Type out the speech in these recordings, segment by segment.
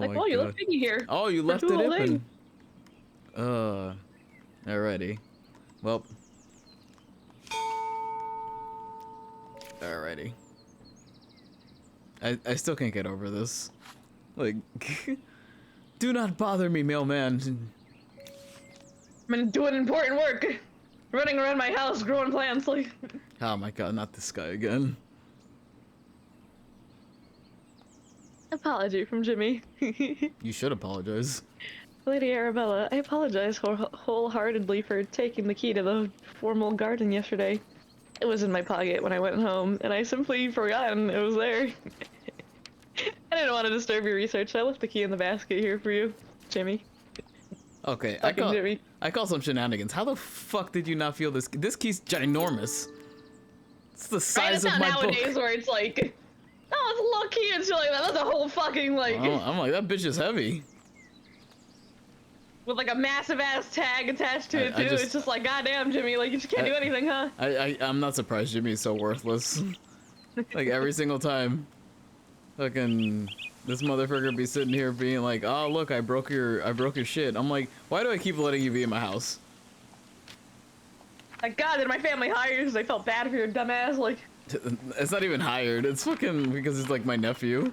Like, my oh, you god. left Piggy here. Oh, you For left the it whole open. thing. Alrighty. Well. Alrighty. I still can't get over this. Like, do not bother me, mailman. I'm doing important work. Running around my house, growing plants, like. Oh my god, not this guy again. Apology from Jimmy. You should apologize. Lady Arabella, I apologize wholeheartedly for taking the key to the formal garden yesterday. It was in my pocket when I went home, and I simply forgotten it was there. I didn't want to disturb your research, so I left the key in the basket here for you, Jimmy. Okay, Fucking Jimmy. I call some shenanigans. How the fuck did you not feel this? This key's ginormous. It's the size of my book. Nowadays where it's like, oh, it's a little key and shit like that. That's a whole fucking like. I'm like, that bitch is heavy. With like a massive ass tag attached to it too. It's just like, goddamn, Jimmy, like you just can't do anything, huh? I'm not surprised Jimmy's so worthless. Like every single time. Fucking this motherfucker be sitting here being like, oh look, I broke your shit. I'm like, why do I keep letting you be in my house? Like, God, did my family hire you because they felt bad for your dumb ass? Like, it's not even hired. It's fucking because he's like my nephew.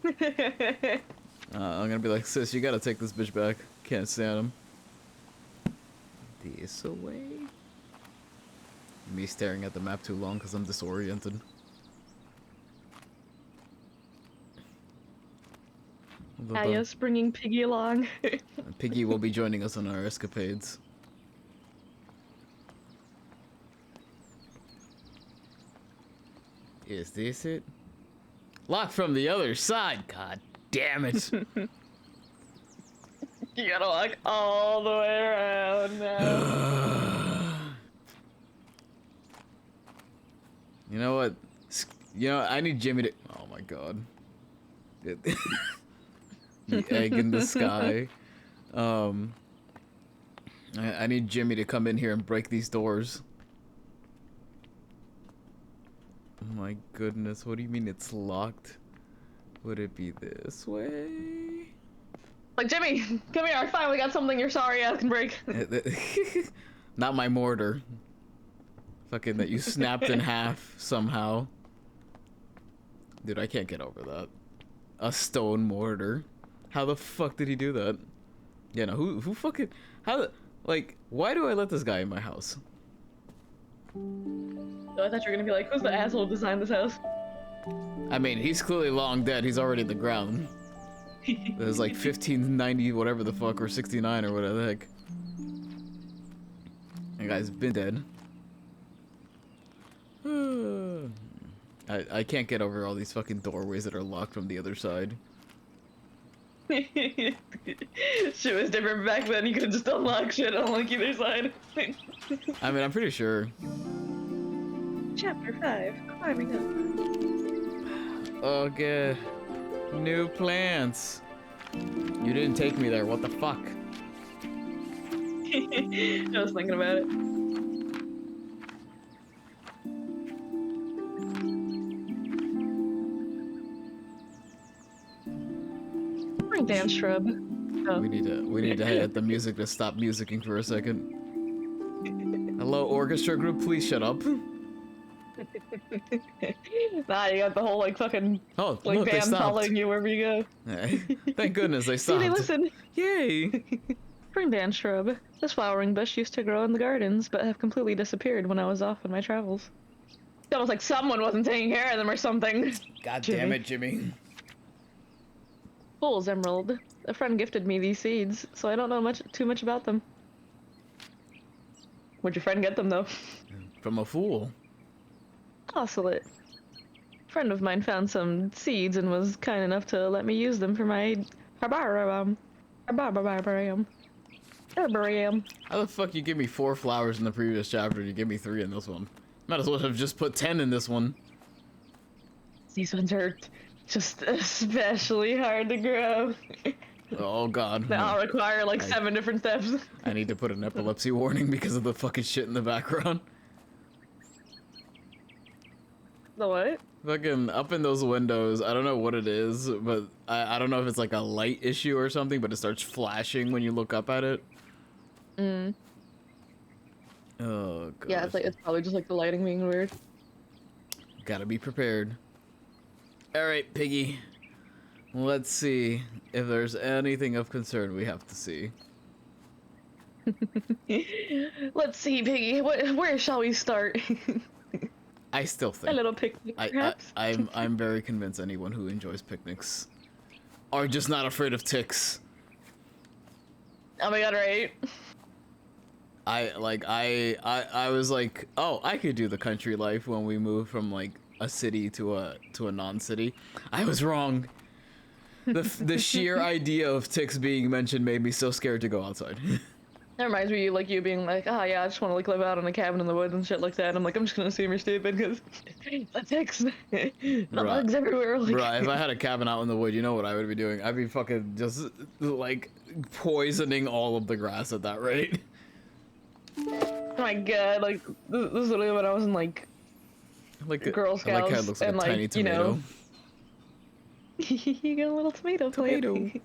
I'm gonna be like, sis, you gotta take this bitch back. Can't stand him. This away. Me staring at the map too long because I'm disoriented. yes, bringing Piggy along. Piggy will be joining us on our escapades. Is this it? Locked from the other side. God damn it. You gotta walk all the way around now. You know what? You know, I need Jimmy to... Oh my god. The egg in the sky. I need Jimmy to come in here and break these doors. Oh my goodness, what do you mean it's locked? Would it be this way? Like, Jimmy, come here, I finally got something your sorry ass can break. Not my mortar. Fucking that you snapped in half somehow. Dude, I can't get over that. A stone mortar. How the fuck did he do that? Yeah, no, who fucking... Like, why do I let this guy in my house? So I thought you were gonna be like, who's the asshole who designed this house? I mean, he's clearly long dead. He's already in the ground. There's like 1590 whatever the fuck, or 69 or whatever the heck. That guy's been dead. I can't get over all these fucking doorways that are locked from the other side. Shit was different back then. You could have just unlocked shit on like either side. I mean, I'm pretty sure. Chapter 5, climbing up. Okay. New plants. You didn't take me there. What the fuck? I was thinking about it. Dance shrub. Oh. We need to hit the music to stop musicking for a second. Hello, orchestra group, please shut up. Nah, you got the whole like fucking oh, like look, band following you wherever you go. Thank goodness they stopped. See, they listen. Yay! Spring dance shrub. This flowering bush used to grow in the gardens, but have completely disappeared when I was off on my travels. It's almost like someone wasn't taking care of them or something. God damn it, Jimmy. Fool's emerald. A friend gifted me these seeds, so I don't know too much about them. Where'd your friend get them, though? From a fool. Oscillate. A friend of mine found some seeds and was kind enough to let me use them for my herbarium. How the fuck you give me 4 flowers in the previous chapter and you give me 3 in this one? Might as well have just put 10 in this one. These ones are just especially hard to grow. Oh god. They all require like 7 different steps. I need to put an epilepsy warning because of the fucking shit in the background. The what? Fucking up in those windows, I don't know what it is, but I don't know if it's like a light issue or something, but it starts flashing when you look up at it. Mm. Oh Yeah, gosh. it's probably just like the lighting being weird. Gotta be prepared. Alright, Piggy. Let's see if there's anything of concern we have to see. Let's see, Piggy. Where shall we start? I still A think little picnic, perhaps? I'm very convinced anyone who enjoys picnics are just not afraid of ticks. Oh my god, right? I was like, oh, I could do the country life when we moved from like a city to a non-city. I was wrong. The sheer idea of ticks being mentioned made me so scared to go outside. That reminds me, like, you being like, oh yeah, I just want to, like, live out in a cabin in the woods and shit like that. And I'm like, I'm just gonna assume you're stupid, because the ticks, the bugs everywhere, like... Bruh, if I had a cabin out in the wood, you know what I would be doing? I'd be fucking just, like, poisoning all of the grass at that rate. Oh my god, like, this is literally when I was in, like Girl Scouts, I like how it looks like and, a tiny like, tomato. You got a little tomato plant.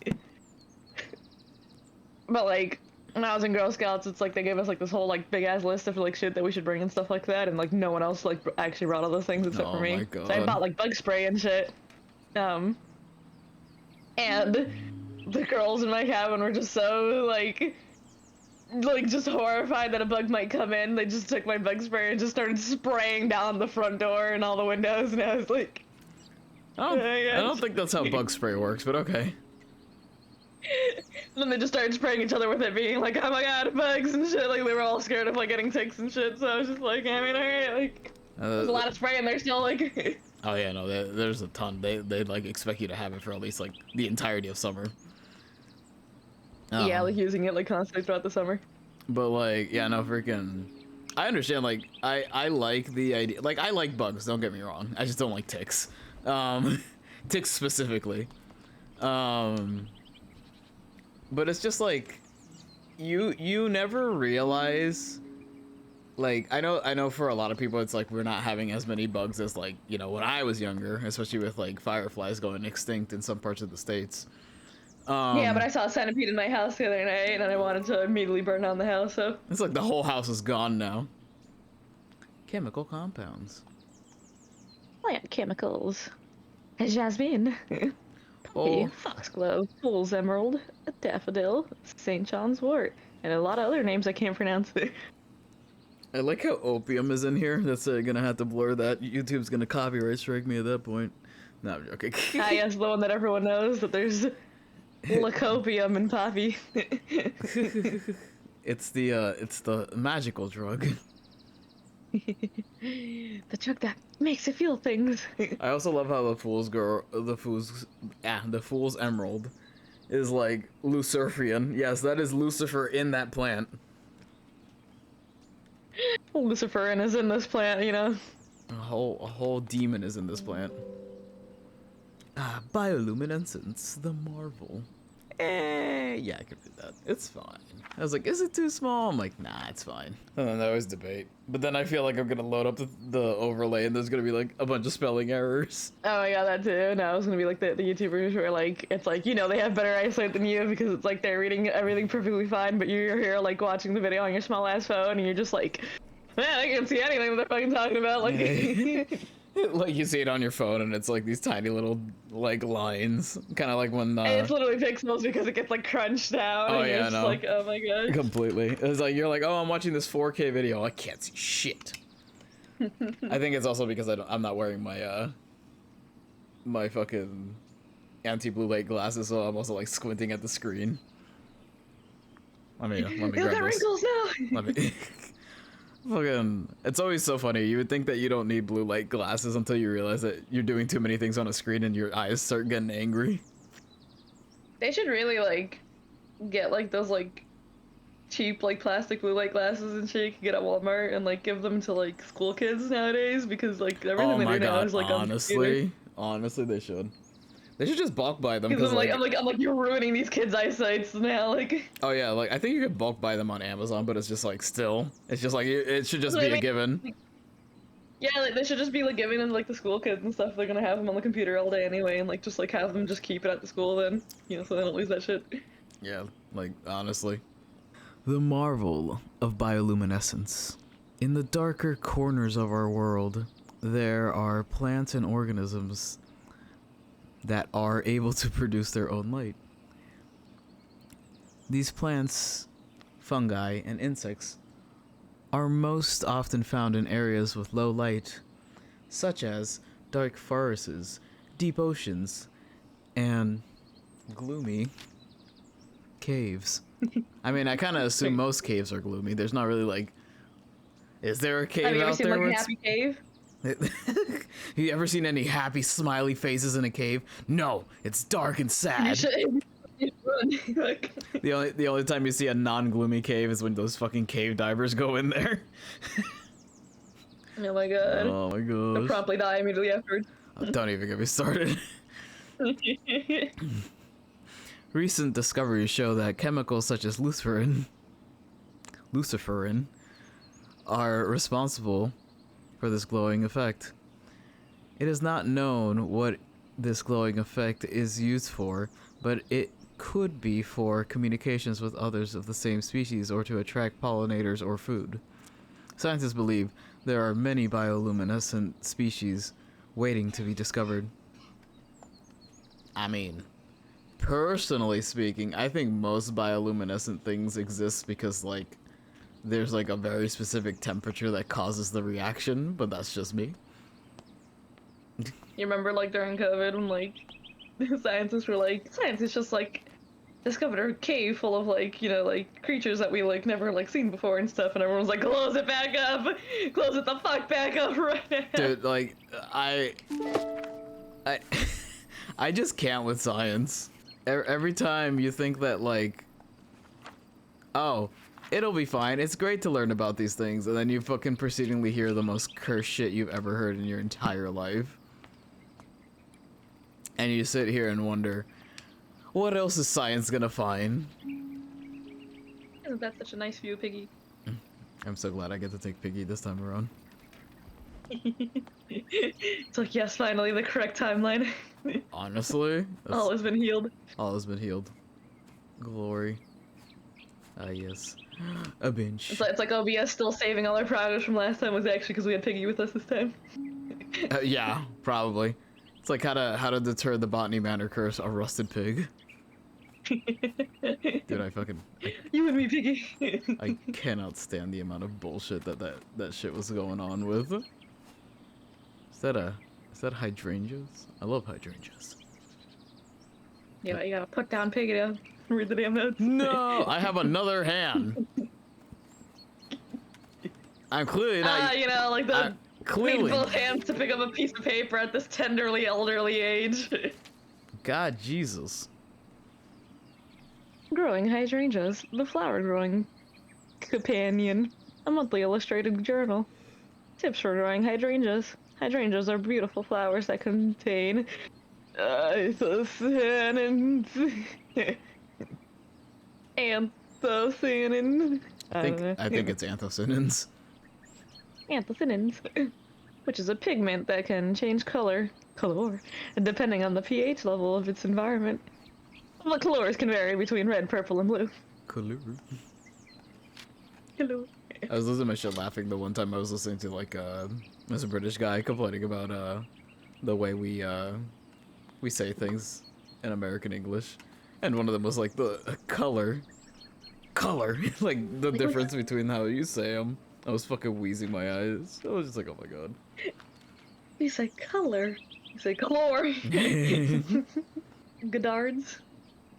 But, like, when I was in Girl Scouts, it's like they gave us, like, this whole, like, big-ass list of, like, shit that we should bring and stuff like that, and, like, no one else, like, actually brought all those things except for me. Oh my god. So I bought, like, bug spray and shit. And the girls in my cabin were just so, like, just horrified that a bug might come in. They just took my bug spray and just started spraying down the front door and all the windows, and I was like... I don't think that's how bug spray works, but okay. And then they just started spraying each other with it, being like, oh my god, bugs and shit. Like, they were all scared of, like, getting ticks and shit, so I was just like, I mean, alright, like, there's a lot of spray in there still, like... Oh yeah, no, there's a ton. They'd, like, expect you to have it for at least, like, the entirety of summer. Yeah, like, using it, like, constantly throughout the summer. But, like, yeah, no, freaking... I understand, like, I like the idea... Like, I like bugs, don't get me wrong. I just don't like ticks. Ticks specifically. But it's just like you never realize, like, I know for a lot of people it's like we're not having as many bugs as, like, you know, when I was younger, especially with like fireflies going extinct in some parts of the states. Yeah, but I saw a centipede in my house the other night and I wanted to immediately burn down the house, so it's like the whole house is gone now. Chemical compounds. plant chemicals. Jasmine. Oh. Foxglove, fool's emerald, a daffodil, St. John's wort, and a lot of other names I can't pronounce. I like how opium is in here. That's gonna have to blur that. YouTube's gonna copyright strike me at that point. No, I'm joking. Ah, yes, the one that everyone knows, that there's lycopium and poppy. It's the magical drug. The drug that makes you feel things. I also love how the fool's emerald is like Luciferian. Yes, that is Lucifer in that plant. Luciferin is in this plant, you know. A whole demon is in this plant. Ah, bioluminescence, the marvel. Yeah, I could read that. It's fine. I was like, is it too small? I'm like, nah, it's fine. And then I always debate. But then I feel like I'm gonna load up the overlay and there's gonna be like a bunch of spelling errors. Oh yeah, that too. No, it's gonna be like the YouTubers who are like, it's like, you know, they have better eyesight than you because it's like they're reading everything perfectly fine, but you're here like watching the video on your small ass phone and you're just like, man, I can't see anything that they're fucking talking about. Like, like you see it on your phone and it's like these tiny little like lines, kind of like when it's literally pixels because it gets like crunched down. Oh and yeah, you're just like, oh my god. Completely. It's like you're like, oh, I'm watching this 4K video. I can't see shit. I think it's also because I'm not wearing my my fucking anti-blue light glasses, so I'm also like squinting at the screen. Let me grab this. Wrinkles now. Let me. Fucking, it's always so funny. You would think that you don't need blue light glasses until you realize that you're doing too many things on a screen and your eyes start getting angry. They should really like get like those like cheap like plastic blue light glasses and shit you can get at Walmart and like give them to like school kids nowadays because like everything they do now is like honestly they should. They should just bulk buy them because I'm like you're ruining these kids' eyesights now. Like, oh yeah, like I think you could bulk buy them on Amazon, but it's just like still, it's just like it should just be a given. Yeah, like, they should just be like giving them like the school kids and stuff. They're gonna have them on the computer all day anyway, and like just like have them just keep it at the school then, so they don't lose that shit. Yeah, like, honestly. The marvel of bioluminescence. In the darker corners of our world, there are plants and organisms that are able to produce their own light. These plants, fungi, and insects are most often found in areas with low light, such as dark forests, deep oceans, and gloomy caves. I mean, I kind of assume most caves are gloomy. There's not really like, is there a cave Have you ever out seen there? like Where a happy cave? Have you ever seen any happy, smiley faces in a cave? No, it's dark and You sad. should. Like, The only time you see a non-gloomy cave is when those fucking cave divers go in there. oh my god. Oh my They'll gosh. promptly die immediately afterwards. Oh, don't even get me started. Recent discoveries show that chemicals such as luciferin are responsible for this glowing effect. It is not known what this glowing effect is used for, but it could be for communications with others of the same species or to attract pollinators or food. Scientists believe there are many bioluminescent species waiting to be discovered. I mean, personally speaking, I think most bioluminescent things exist because, like, there's like a very specific temperature that causes the reaction, but that's just me. You remember like during COVID when like the scientists were like, science is just like discovered a cave full of like, like creatures that we like never like seen before and stuff, and everyone was like, close it back up, close it the fuck back up right now. Dude, like, I I just can't with science. Every time you think that, like, oh, it'll be fine, it's great to learn about these things, and then you fucking proceedingly hear the most cursed shit you've ever heard in your entire life. And you sit here and wonder, what else is science gonna find? Isn't that such a nice view, Piggy? I'm so glad I get to take Piggy this time around. It's like, yes, finally, the correct timeline. Honestly, All has been healed. all has been healed. Glory. Ah, yes. A bench. It's like OBS still saving all our progress from last time was actually because we had Piggy with us this time. Yeah, probably. It's like how to deter the Botany Manor curse, a rusted pig. Dude, You and me, Piggy. I cannot stand the amount of bullshit that shit was going on with. Is that hydrangeas? I love hydrangeas. Yeah, you gotta put down Piggy to read the damn notes. No, I have another hand. I'm clearly not. Like the clearly. need both hands to pick up a piece of paper at this tenderly elderly age. God, Jesus. Growing hydrangeas, the flower growing companion, a monthly illustrated journal. Tips for growing hydrangeas. Hydrangeas are beautiful flowers that contain anthocyanins. Anthocyanin. I think it's anthocyanins. Anthocyanins, which is a pigment that can change color, depending on the pH level of its environment. The colors can vary between red, purple, and blue. Color. Hello. I was losing my shit laughing the one time I was listening to, like, there's a British guy complaining about, the way we say things in American English. And one of them was like, the color. Like, the difference between how you say them. I was fucking wheezing my eyes. I was just like, oh my god. You say color. You say color. Godards.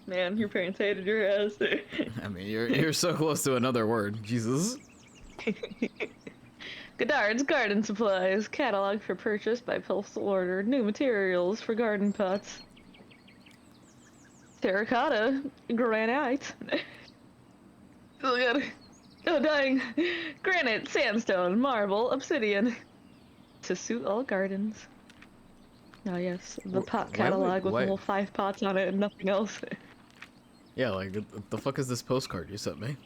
Man, your parents hated your ass. I mean, you're so close to another word. Jesus. Godards Garden Supplies. Catalog for purchase by postal order. New materials for garden pots. Terracotta. Granite. Oh god. Oh dang. Granite, sandstone, marble, obsidian. To suit all gardens. Ah yes, the pot catalog with the whole 5 pots on it and nothing else. Yeah, like, the fuck is this postcard you sent me?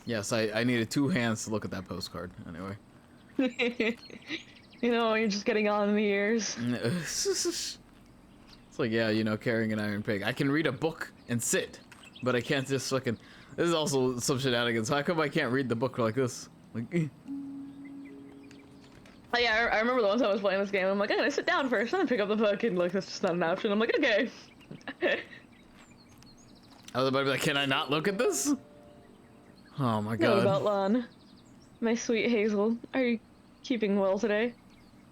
Yes, I needed 2 hands to look at that postcard. Anyway. You know, you're just getting on in the years. It's like, yeah, you know, carrying an iron pig. I can read a book and sit, but I can't just fucking... This is also some shenanigans. How come I can't read the book like this? Like, Oh, yeah, I remember the one time I was playing this game. I'm like, I'm gonna sit down first, and then pick up the book, and like, that's just not an option. I'm like, okay. I was about to be like, can I not look at this? Oh my What god. about Lon? My sweet Hazel, are you keeping well today?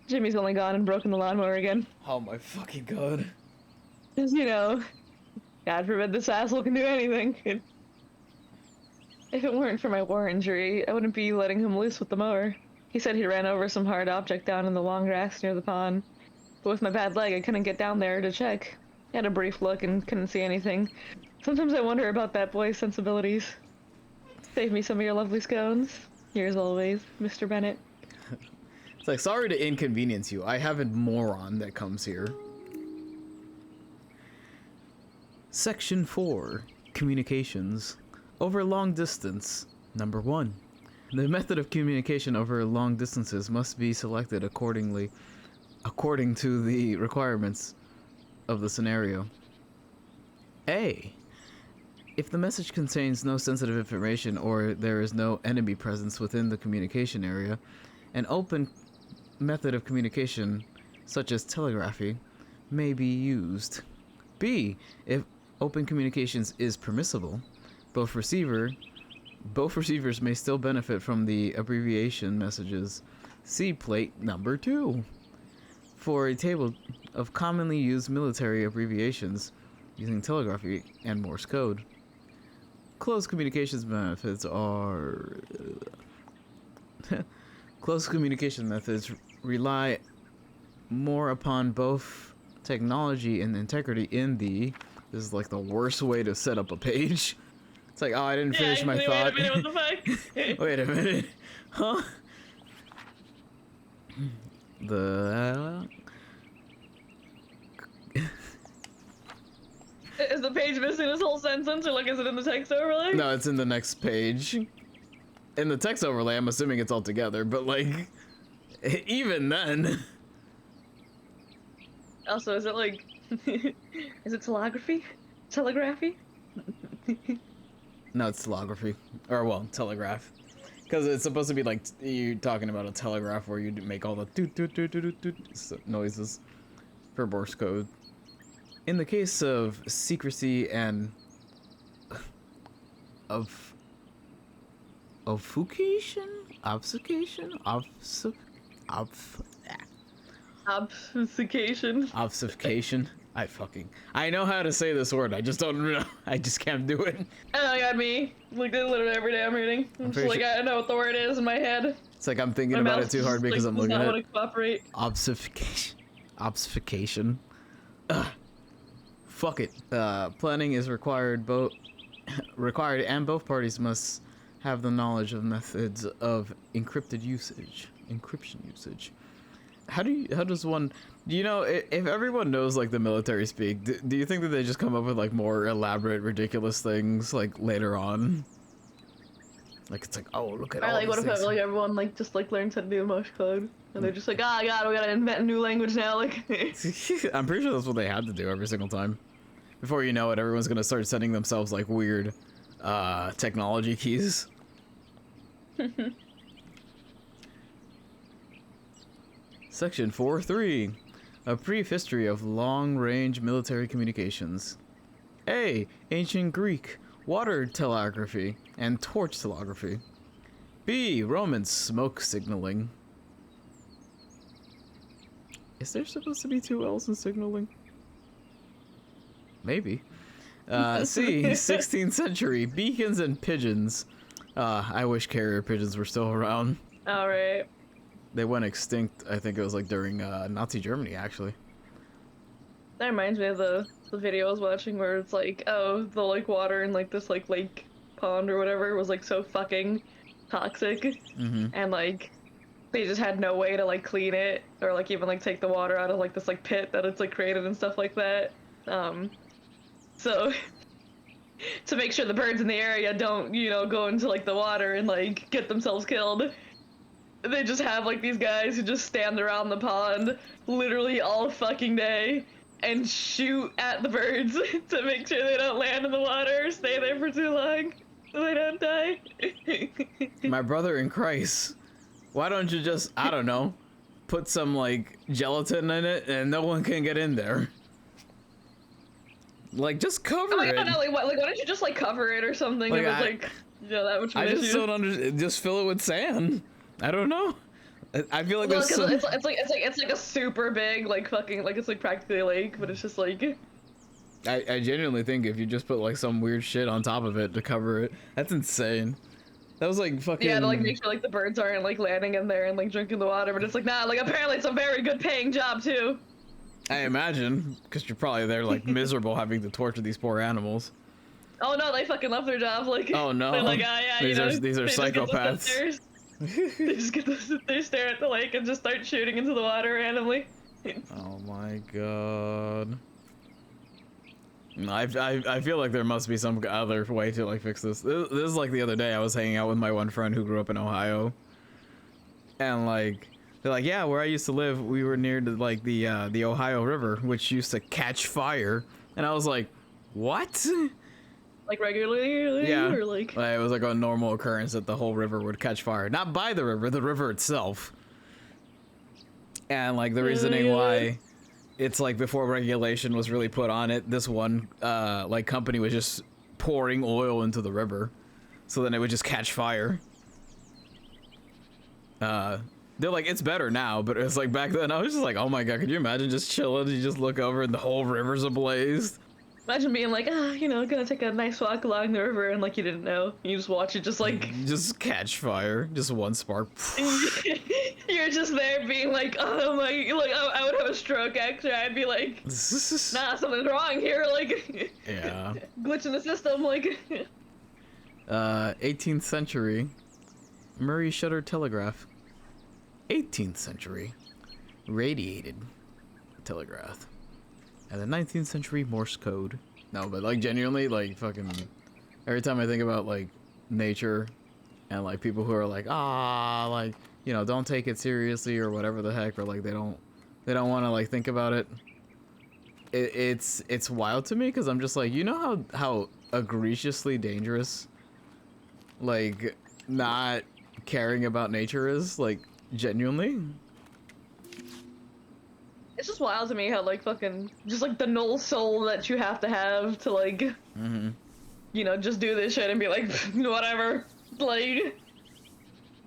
Jimmy's only gone and broken the lawnmower again. Oh my fucking god. Cause, you know, God forbid this asshole can do anything. If it weren't for my war injury, I wouldn't be letting him loose with the mower. He said he ran over some hard object down in the long grass near the pond. But with my bad leg, I couldn't get down there to check. I had a brief look and couldn't see anything. Sometimes I wonder about that boy's sensibilities. Save me some of your lovely scones. Yours always, Mr. Bennett. It's like, sorry to inconvenience you. I have a moron that comes here. Section 4. Communications. Over long distance. Number 1. The method of communication over long distances must be selected according to the requirements of the scenario. A. If the message contains no sensitive information or there is no enemy presence within the communication area, an open method of communication, such as telegraphy, may be used. B. If open communications is permissible, both receivers may still benefit from the abbreviation messages. See plate number 2. For a table of commonly used military abbreviations using telegraphy and Morse code. Close communications methods are... Close communication methods rely more upon both technology and integrity in the... This is like the worst way to set up a page. It's like, oh, I didn't finish my thought. Wait a minute, what the fuck? Wait a minute. Huh? Is the page missing this whole sentence, or like, is it in the text overlay? No, it's in the next page. In the text overlay, I'm assuming it's all together, but like, even then. Also, is it like, is it telegraphy? Telegraphy? No, it's telegraphy. Or, well, telegraph. Because it's supposed to be like, you're talking about a telegraph where you make all the doot doot doot doot doot noises for Morse code. In the case of secrecy and obfuscation? Obfuscation? Obfuscation. Obfuscation? I know how to say this word, I just don't know. I just can't do it. Oh, got me. Like, literally every day I'm reading. I'm just like, sure. I know what the word is in my head. It's like I'm thinking about it too hard because I'm looking at it. Cooperate. Obfuscation. Obfuscation. Ugh. Fuck it. Planning is required and both parties must have the knowledge of methods of encryption usage. How does one, do you know, if everyone knows like the military speak, do you think that they just come up with like more elaborate, ridiculous things like later on? Like it's like, oh, look at all like, these what if like everyone like just like learns how to do Morse code, and they're just like, ah, oh, God, we gotta invent a new language now, like. I'm pretty sure that's what they had to do every single time. Before you know it, everyone's gonna start sending themselves like weird, technology keys. Section 4.3. A brief history of long-range military communications. A. Ancient Greek water telegraphy and torch telegraphy. B. Roman smoke signaling. Is there supposed to be 2 L's in signaling? Maybe. C. 16th century beacons and pigeons. I wish carrier pigeons were still around. Alright. They went extinct, I think it was like during Nazi Germany, actually. That reminds me of the video I was watching where it's like, oh, the like water in like this like lake pond or whatever was like so fucking toxic. Mm-hmm. And like they just had no way to like clean it or like even like take the water out of like this like pit that it's like created and stuff like that. So to make sure the birds in the area don't, you know, go into like the water and like get themselves killed. They just have like these guys who just stand around the pond literally all fucking day and shoot at the birds to make sure they don't land in the water or stay there for too long so they don't die. My brother in Christ, why don't you just, I don't know, put some like gelatin in it and no one can get in there? Like, just cover I it. don't know, why don't you just like cover it or something Like, if it's like, you know, that much of an I just issue? don't understand. Just fill it with sand. I don't know. I feel like Well, there's because some... it's like a super big like fucking like it's like practically a lake, but it's just like. I genuinely think if you just put like some weird shit on top of it to cover it, that's insane. That was like fucking... Yeah, to like make sure like the birds aren't like landing in there and like drinking the water, but it's like nah, like apparently it's a very good paying job too. I imagine, because you're probably there like miserable having to torture these poor animals. Oh no, they fucking love their job. Like, Oh no, they're like, ah, yeah, these you know, are they psychopaths. They just get to sit there, stare at the lake, and just start shooting into the water randomly. Oh my god. I feel like there must be some other way to like fix this. This is like the other day I was hanging out with my one friend who grew up in Ohio, and like they're like, yeah, where I used to live, we were near to like the Ohio River, which used to catch fire, and I was like, what? Like regularly, Yeah, or like it was like a normal occurrence that the whole river would catch fire, not by the river itself. And like the reasoning why it's like before regulation was really put on it, this one like company was just pouring oil into the river, so then it would just catch fire. They're like, it's better now, but it's like back then I was just like, oh my god, could you imagine just chilling, you just look over and the whole river's ablaze? imagine being like, you know, gonna take a nice walk along the river, and like you didn't know, you just watch it, just like Just catch fire, just one spark. you're just there being like, oh my, like I would have a stroke actually. I'd be like, nah, something's wrong here, like Yeah. glitch in the system, like. 18th century Murray shutter telegraph. 18th century radiated telegraph. And the 19th century Morse code. No, but like genuinely, like fucking every time I think about like nature and like people who are like, like, you know, don't take it seriously or whatever the heck, or like they don't want to like think about it. It's wild to me, because I'm just like, you know how egregiously dangerous like not caring about nature is, like genuinely. It's just wild to me how like fucking just like the null soul that you have to like you know, just do this shit and be like whatever, like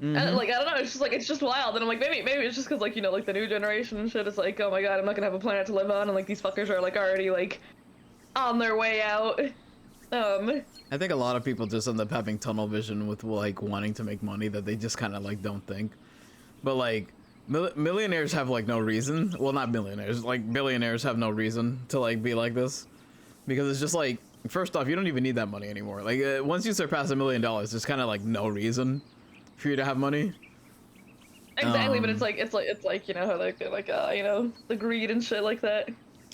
and, like I don't know, it's just wild, and I'm like maybe it's just because like, you know, like the new generation and shit is like, oh my god, I'm not gonna have a planet to live on, and like these fuckers are like already like on their way out. I think a lot of people just end up having tunnel vision with like wanting to make money that they just kind of like don't think. But like millionaires have like no reason, well not millionaires, like billionaires have no reason to like be like this, because it's just like, first off, you don't even need that money anymore. Like once you surpass $1 million, there's kind of like no reason for you to have money. Exactly, but it's like you know how like you know, the greed and shit like that.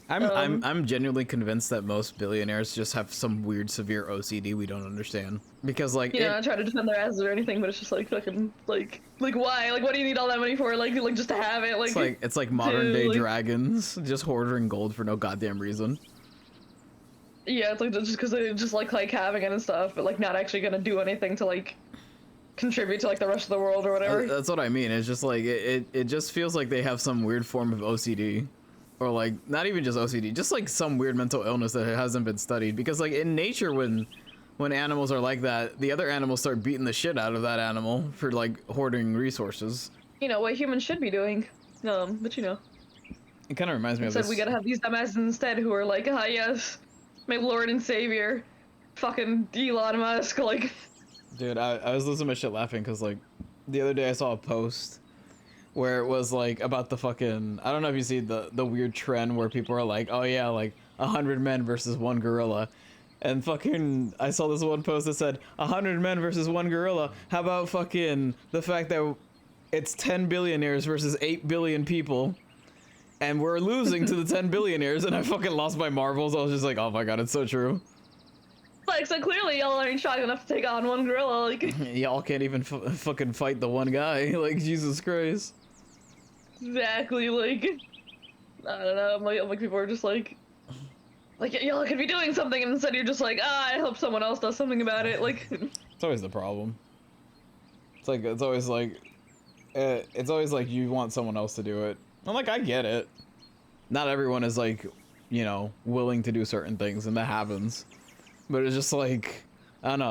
I'm genuinely convinced that most billionaires just have some weird severe OCD we don't understand, because like, you know, not trying to defend their asses or anything, but it's just like fucking like why, like what do you need all that money for, like just to have it, like it's like modern day dragons just hoarding gold for no goddamn reason. Yeah, it's like just because they just like having it and stuff, but like not actually gonna do anything to like contribute to like the rest of the world or whatever. That's what I mean. It's just like it just feels like they have some weird form of OCD. Or like, not even just OCD, just like some weird mental illness that hasn't been studied. Because like in nature, when animals are like that, the other animals start beating the shit out of that animal for like hoarding resources. You know what humans should be doing. But you know, it kind of reminds me of instead this. we gotta have these dumbasses instead who are like, yes, my lord and savior, fucking Elon Musk, like. Dude, I was losing my shit laughing because like the other day I saw a post where it was like about the fucking, I don't know if you see the weird trend where people are like, oh yeah, like 100 men versus 1 gorilla. And fucking, I saw this one post that said 100 men versus 1 gorilla. How about fucking the fact that it's 10 billionaires versus 8 billion people, and we're losing to the 10 billionaires, and I fucking lost my marbles. I was just like, oh my god, it's so true. like, so clearly y'all aren't strong enough to take on one gorilla, like... Y'all can't even fucking fight the one guy. Like, Jesus Christ. Exactly, like... I don't know, I'm like people are just like y'all could be doing something, and instead you're just like, I hope someone else does something about it, like... It's always the problem. It's always like you want someone else to do it. I'm like, I get it. Not everyone is like, you know, willing to do certain things, and that happens. But it's just like, I don't know,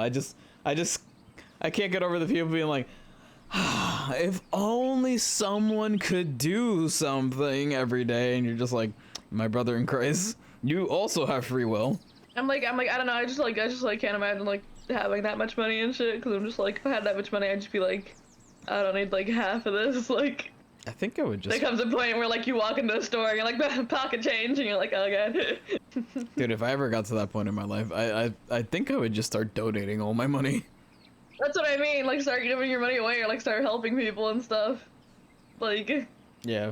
I can't get over the people being like, if only someone could do something every day, and you're just like, my brother in Christ, you also have free will. I'm like, I don't know, I just can't imagine, like, having that much money and shit, because I'm just like, if I had that much money, I'd just be like, I don't need, like, half of this, like... I think I would just... There comes a point where, like, you walk into a store, and you're like, pocket change, and you're like, oh god. Dude, if I ever got to that point in my life, I think I would just start donating all my money. That's what I mean, like, start giving your money away, or, like, start helping people and stuff. Like... Yeah.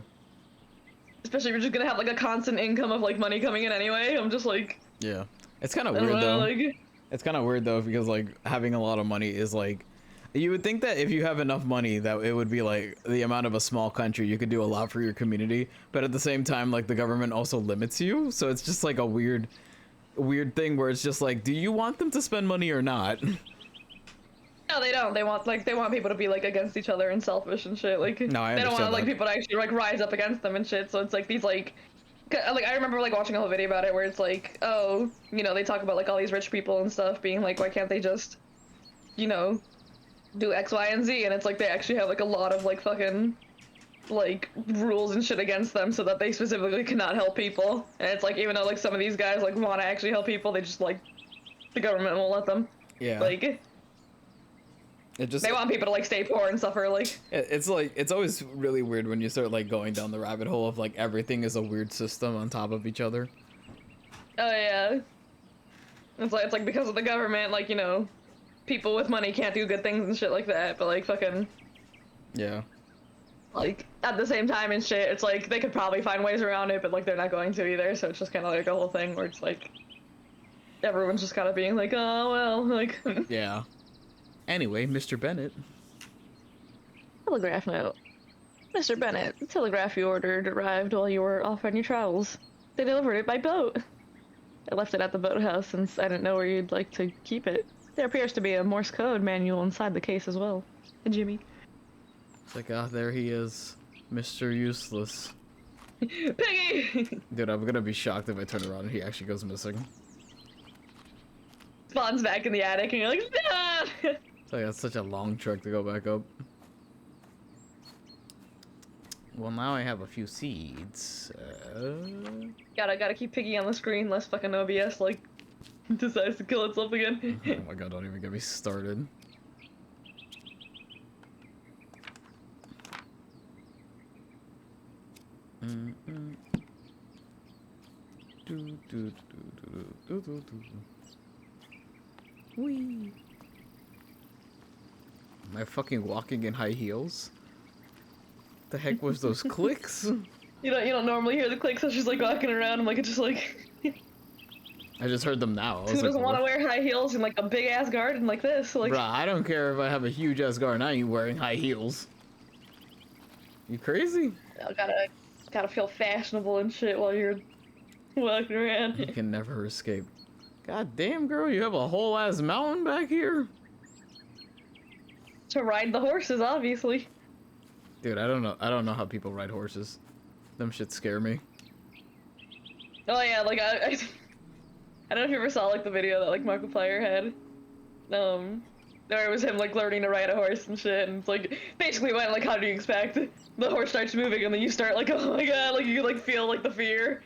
Especially if you're just gonna have, like, a constant income of, like, money coming in anyway, I'm just like... Yeah. It's kind of weird, though. Like... It's kind of weird, though, because, like, having a lot of money is, like... You would think that if you have enough money, that it would be, like, the amount of a small country, you could do a lot for your community. But at the same time, like, the government also limits you. So it's just, like, a weird thing where it's just, like, do you want them to spend money or not? No, they don't. They want people to be, like, against each other and selfish and shit. Like, no, I they don't want, like, that. people to actually, like, rise up against them and shit. So it's, like, these, like, I remember, like, watching a whole video about it where it's, like, oh, you know, they talk about, like, all these rich people and stuff being, like, why can't they just, you know, do X, Y, and Z? And it's, like, they actually have, like, a lot of, like, fucking, like, rules and shit against them so that they specifically cannot help people. And it's, like, even though, like, some of these guys, like, want to actually help people, they just, like, the government won't let them. Yeah. Like... They want people to, like, stay poor and suffer, like... It's like, it's always really weird when you start, like, going down the rabbit hole of, like, everything is a weird system on top of each other. Oh, yeah. It's like because of the government, like, you know, people with money can't do good things and shit like that, but, like, fucking... Yeah. Like, at the same time and shit, it's like, they could probably find ways around it, but, like, they're not going to either, so it's just kind of like a whole thing where it's like... Everyone's just kind of being like, oh, well, like... Yeah. Anyway, Mr. Bennett. Telegraph note. Mr. Bennett, the telegraph you ordered arrived while you were off on your travels. They delivered it by boat. I left it at the boathouse since I didn't know where you'd like to keep it. There appears to be a Morse code manual inside the case as well. Jimmy. It's like, ah, there he is. Mr. Useless. Piggy! Dude, I'm gonna be shocked if I turn around and he actually goes missing. Spawns back in the attic and you're like, nah! It's like, that's such a long trek to go back up. Well, now I have a few seeds. Gotta keep Piggy on the screen lest fucking OBS, like, decides to kill itself again. Oh my god, don't even get me started. Whee! Am I fucking walking in high heels? The heck was those clicks? You don't normally hear the clicks, so she's like walking around and like it's just like... I just heard them now. Who doesn't want to wear high heels in like a big ass garden like this? Like... Bruh, I don't care if I have a huge ass garden, I ain't wearing high heels. You crazy? Gotta feel fashionable and shit while you're walking around. You can never escape. God damn, girl, you have a whole ass mountain back here? To ride the horses, obviously. Dude, I don't know how people ride horses. Them shit scare me. Oh yeah, like I don't know if you ever saw like the video that like Markiplier had. There it was him like learning to ride a horse and shit, and it's like basically went like, how do you expect? The horse starts moving and then you start like, oh my god, like you like feel like the fear.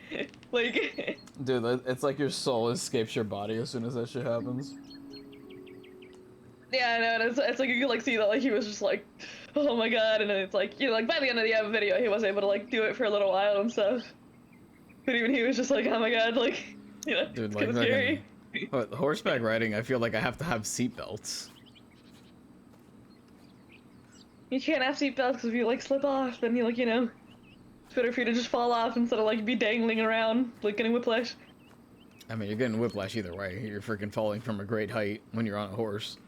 Like dude, it's like your soul escapes your body as soon as that shit happens. Yeah, I know, and it's like you can like see that like he was just like, oh my god, and then it's like, you know, like by the end of the video he was able to like do it for a little while and stuff. But even he was just like, oh my god, like, you know, dude, it's like kinda scary. Horseback riding, I feel like I have to have seatbelts. You can't have seatbelts because if you like slip off, then you like, you know, it's better for you to just fall off instead of like be dangling around, like getting whiplash. I mean, you're getting whiplash either way. You're freaking falling from a great height when you're on a horse.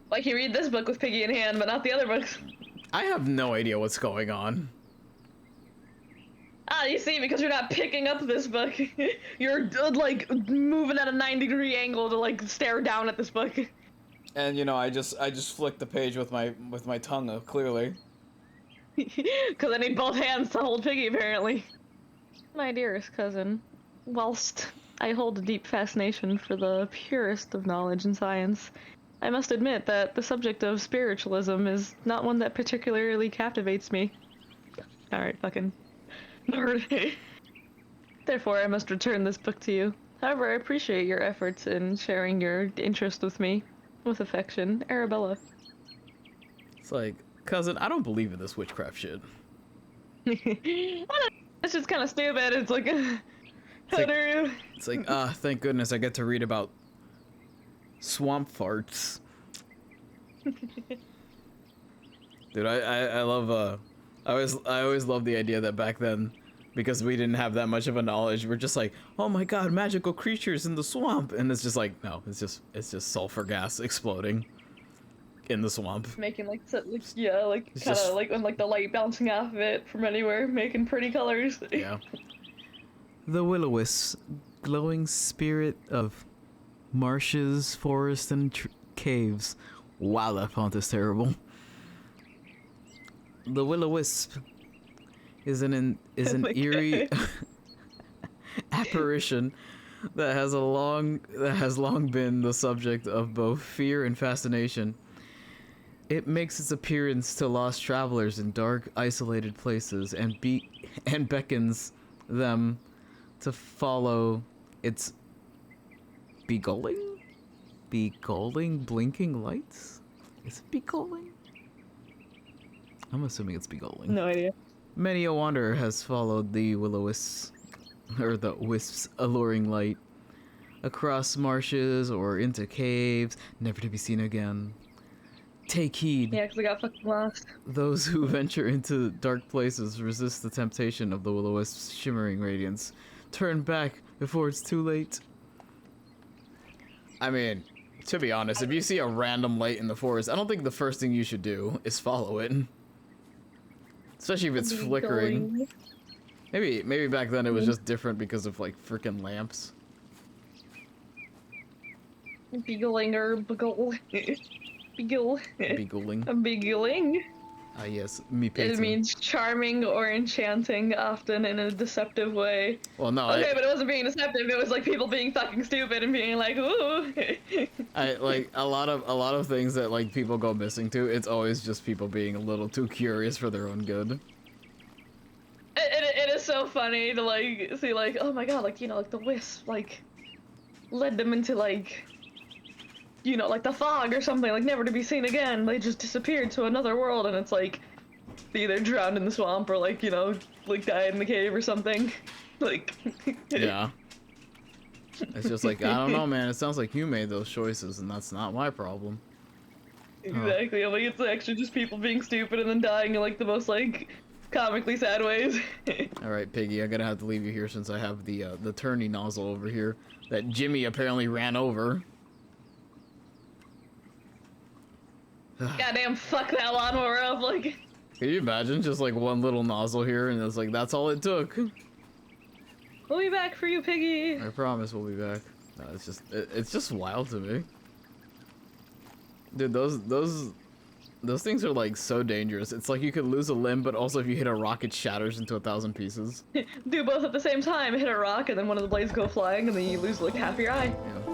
Like, you read this book with Piggy in hand, but not the other books. I have no idea what's going on. Ah, you see, because you're not picking up this book. You're, like, moving at a 90-degree angle to, like, stare down at this book. And, you know, I just flicked the page with my tongue, clearly. Because I need both hands to hold Piggy, apparently. My dearest cousin, whilst I hold a deep fascination for the purest of knowledge and science, I must admit that the subject of spiritualism is not one that particularly captivates me. Alright, fucking nerd. Therefore, I must return this book to you. However, I appreciate your efforts in sharing your interest with me. With affection, Arabella. It's like, cousin, I don't believe in this witchcraft shit. It's just kind of stupid. It's like, how dare you? It's like, ah, thank goodness I get to read about swamp farts. Dude, I love, I always loved the idea that back then, because we didn't have that much of a knowledge, we're just like, oh my god, magical creatures in the swamp, and it's just like, no, it's just sulfur gas exploding in the swamp. Making like yeah, like kind of like when like the light bouncing off of it from anywhere, making pretty colors. Yeah. The will-o-wisp, glowing spirit of marshes, forests, and caves. Wow, that font is terrible. The will-o-wisp is an eerie apparition that has long been the subject of both fear and fascination. It makes its appearance to lost travelers in dark, isolated places and beckons them to follow its beguiling blinking lights. Is it beguiling? I'm assuming it's beguiling. No idea. Many a wanderer has followed the will-o-wisps, or the wisp's alluring light, across marshes or into caves, never to be seen again. Take heed. Yeah, because I got fucking lost. Those who venture into dark places resist the temptation of the will-o-wisp's shimmering radiance. Turn back before it's too late. I mean, to be honest, if you see a random light in the forest, I don't think the first thing you should do is follow it. Especially if it's flickering. Maybe back then it was just different because of like freaking lamps. Beagling or beagle. Beagle. Beagling. A beagling. Ah yes, me painting. It means charming or enchanting, often in a deceptive way. Well, no. Okay, but it wasn't being deceptive. It was like people being fucking stupid and being like, ooh. I like a lot of things that like people go missing to. It's always just people being a little too curious for their own good. It is so funny to like see like, oh my god, like, you know, like the wisp like led them into like, you know, like the fog or something, like never to be seen again. They just disappeared to another world, and it's like they either drowned in the swamp or like, you know, like died in the cave or something. Like yeah. It's just like, I don't know, man. It sounds like you made those choices, and that's not my problem. Exactly. Like it's actually just people being stupid and then dying in like the most like comically sad ways. All right, Piggy, I'm gonna have to leave you here since I have the turny nozzle over here that Jimmy apparently ran over. Goddamn, fuck that lawnmower up, like. Can you imagine just like one little nozzle here and it's like, that's all it took? We'll be back for you, Piggy. I promise we'll be back. No, it's just wild to me. Dude, those things are like so dangerous. It's like you could lose a limb, but also if you hit a rock, it shatters into 1,000 pieces. Do both at the same time, hit a rock and then one of the blades go flying and then you lose like half your eye. Yeah.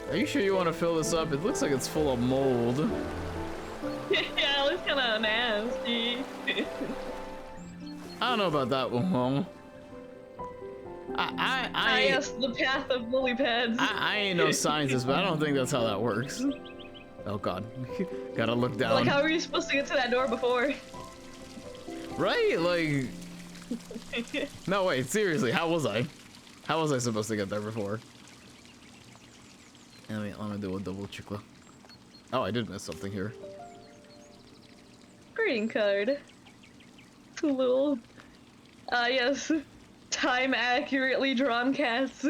Are you sure you want to fill this up? It looks like it's full of mold. Yeah, it looks kind of nasty. I don't know about that one. Yes, the path of lily pads. I ain't no scientist, but I don't think that's how that works. Oh god. Gotta look down. Like, how were you supposed to get to that door before? Right? Like... No, wait, seriously, how was I? How was I supposed to get there before? Let me do a double check. Oh, I did miss something here. Greeting card. It's a little Yes. Time accurately drawn cats.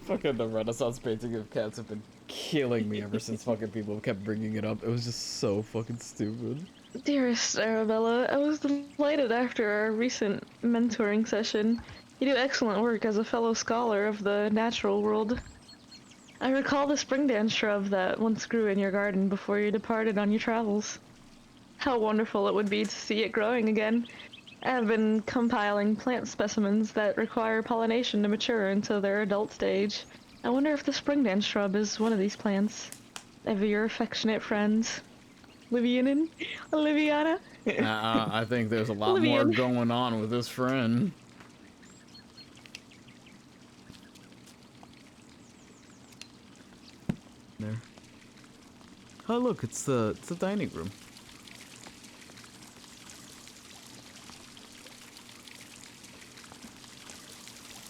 Fucking the Renaissance painting of cats have been killing me ever since fucking people kept bringing it up. It was just so fucking stupid. Dearest Arabella, I was delighted after our recent mentoring session. You do excellent work as a fellow scholar of the natural world. I recall the spring dance shrub that once grew in your garden before you departed on your travels. How wonderful it would be to see it growing again. I have been compiling plant specimens that require pollination to mature into their adult stage. I wonder if the spring dance shrub is one of these plants. Ever your affectionate friends, Livianin? Liviana? I think there's a lot more Livian. going on with this friend. There. Oh look, it's the dining room.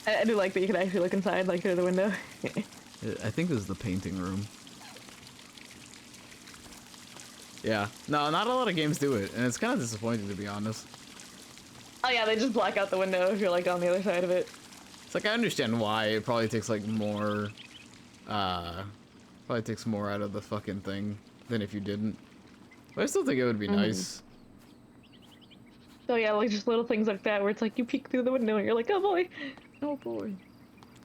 I do like that you can actually look inside, like through the window. I think this is the painting room. Yeah. No, not a lot of games do it, and it's kind of disappointing to be honest. Oh yeah, they just black out the window if you're like on the other side of it. It's like I understand why it probably takes like more, probably takes more out of the fucking thing than if you didn't. But I still think it would be nice. So yeah, like just little things like that where it's like you peek through the window and you're like, oh boy. Oh boy.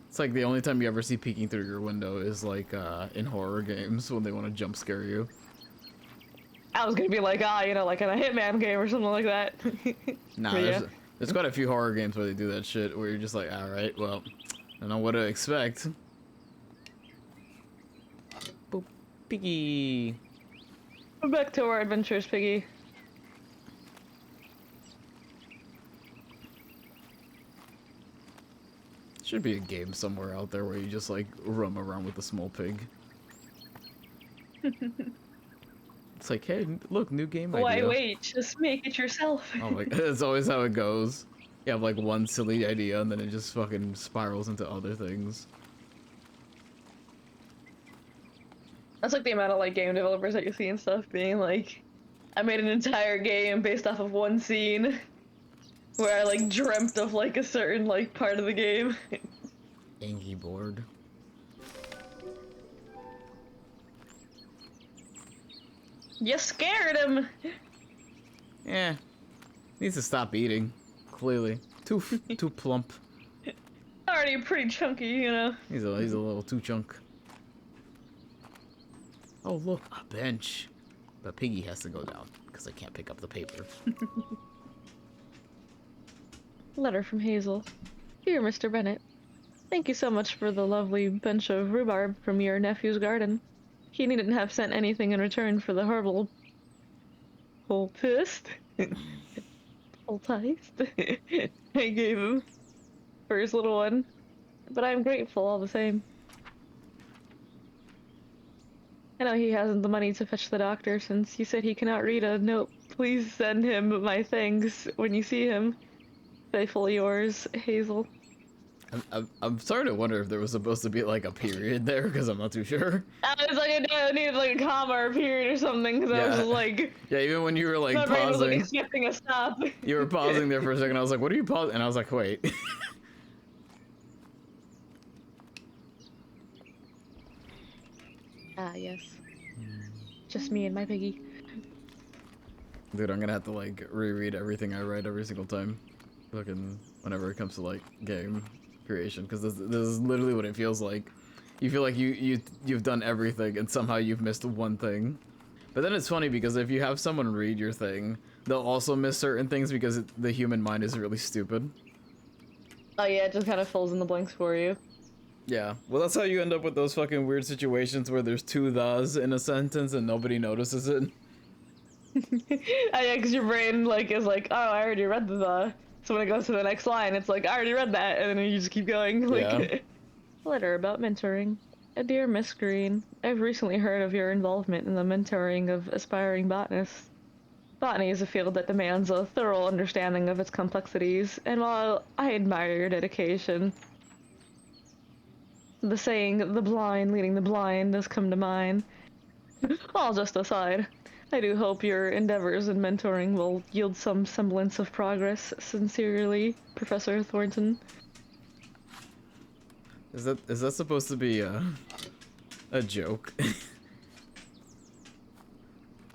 It's like the only time you ever see peeking through your window is like in horror games when they want to jump scare you. I was gonna be like, you know, like in a Hitman game or something like that. Nah, But yeah. there's quite a few horror games where they do that shit where you're just like, alright, well, I don't know what to expect. Boop. Piggy. Back to our adventures, Piggy. Should be a game somewhere out there where you just like roam around with a small pig. It's like, hey, look, new game idea. Why wait? Just make it yourself. Oh my, that's always how it goes. You have like one silly idea and then it just fucking spirals into other things. That's like the amount of like game developers that you see and stuff being like, I made an entire game based off of one scene where I like dreamt of like a certain like part of the game. Angie board. You scared him! Yeah. Needs to stop eating. Clearly. Too plump. Already pretty chunky, you know. He's a little too chunk. Oh look, a bench. But Piggy has to go down, because I can't pick up the paper. Letter from Hazel. Dear Mr. Bennett, thank you so much for the lovely bunch of rhubarb from your nephew's garden. He needn't have sent anything in return for the horrible pissed poulticed I gave him for his little one, but I'm grateful all the same. I know he hasn't the money to fetch the doctor since you said he cannot read a note. Please send him my thanks when you see him. Faithfully yours, Hazel. I'm starting to wonder if there was supposed to be like a period there, because I'm not too sure. I was like, I needed like a comma or a period or something, because I was just like... Yeah, even when you were like my brain was like pausing. expecting a stop. You were pausing there for a second, I was like, what are you pausing? And I was like, wait. Ah, yes. Just me and my piggy. Dude, I'm gonna have to like reread everything I write every single time. Fucking whenever it comes to like game creation, because this is literally what it feels like. You feel like you've done everything and somehow you've missed one thing. But then it's funny because if you have someone read your thing, they'll also miss certain things because the human mind is really stupid. Oh yeah, it just kind of fills in the blanks for you. Yeah, well that's how you end up with those fucking weird situations where there's two thes in a sentence and nobody notices it. Oh yeah, because your brain like is like, oh, I already read the. So when it goes to the next line, it's like, I already read that, and then you just keep going. Like, Yeah. Letter about mentoring. Dear Miss Green, I've recently heard of your involvement in the mentoring of aspiring botanists. Botany is a field that demands a thorough understanding of its complexities, and while I admire your dedication, the saying, the blind leading the blind, does come to mind. All just aside. I do hope your endeavors in mentoring will yield some semblance of progress. Sincerely, Professor Thornton. Is that supposed to be a joke?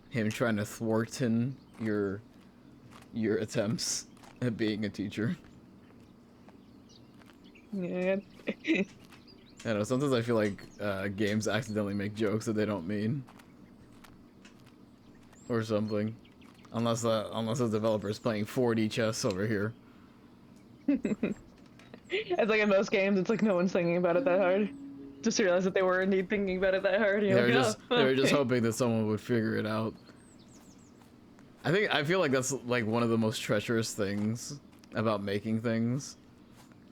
Him trying to thwarten your attempts at being a teacher. Yeah. I don't know, sometimes I feel like games accidentally make jokes that they don't mean. Or something. Unless the developer is playing 4D chess over here. It's like in most games, it's like no one's thinking about it that hard. Just realize that they were indeed thinking about it that hard. And They you're were like, just they oh, were just oh. hoping that someone would figure it out. I feel like that's like one of the most treacherous things about making things.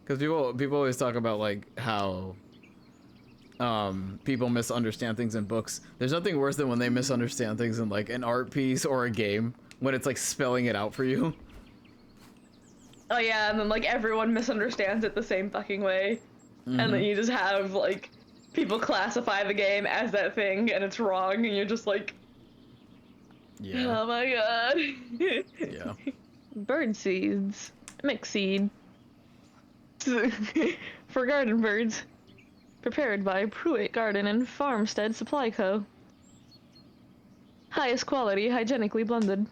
Because people always talk about like how people misunderstand things in books. There's nothing worse than when they misunderstand things in like an art piece or a game when it's like spelling it out for you. Oh yeah, and then like everyone misunderstands it the same fucking way. And then you just have like people classify the game as that thing and it's wrong and you're just like, Yeah. oh my god. Yeah. Bird seeds. Mixed seed. For garden birds. Prepared by Pruitt Garden and Farmstead Supply Co. Highest quality, hygienically blended.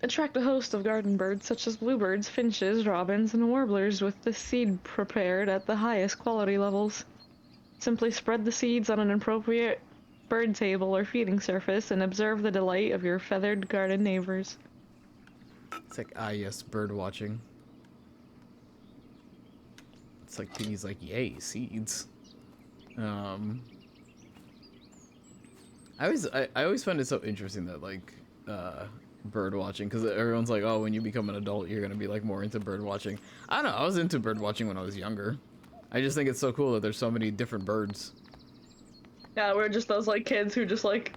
Attract a host of garden birds such as bluebirds, finches, robins, and warblers with the seed prepared at the highest quality levels. Simply spread the seeds on an appropriate bird table or feeding surface and observe the delight of your feathered garden neighbors. It's like, ah, yes, bird watching. It's like Piggy's like, yay, seeds. I always find it so interesting that like bird watching, because everyone's like, oh, when you become an adult, you're gonna be like more into bird watching. I don't know. I was into bird watching when I was younger. I just think it's so cool that there's so many different birds. Yeah, we're just those like kids who just like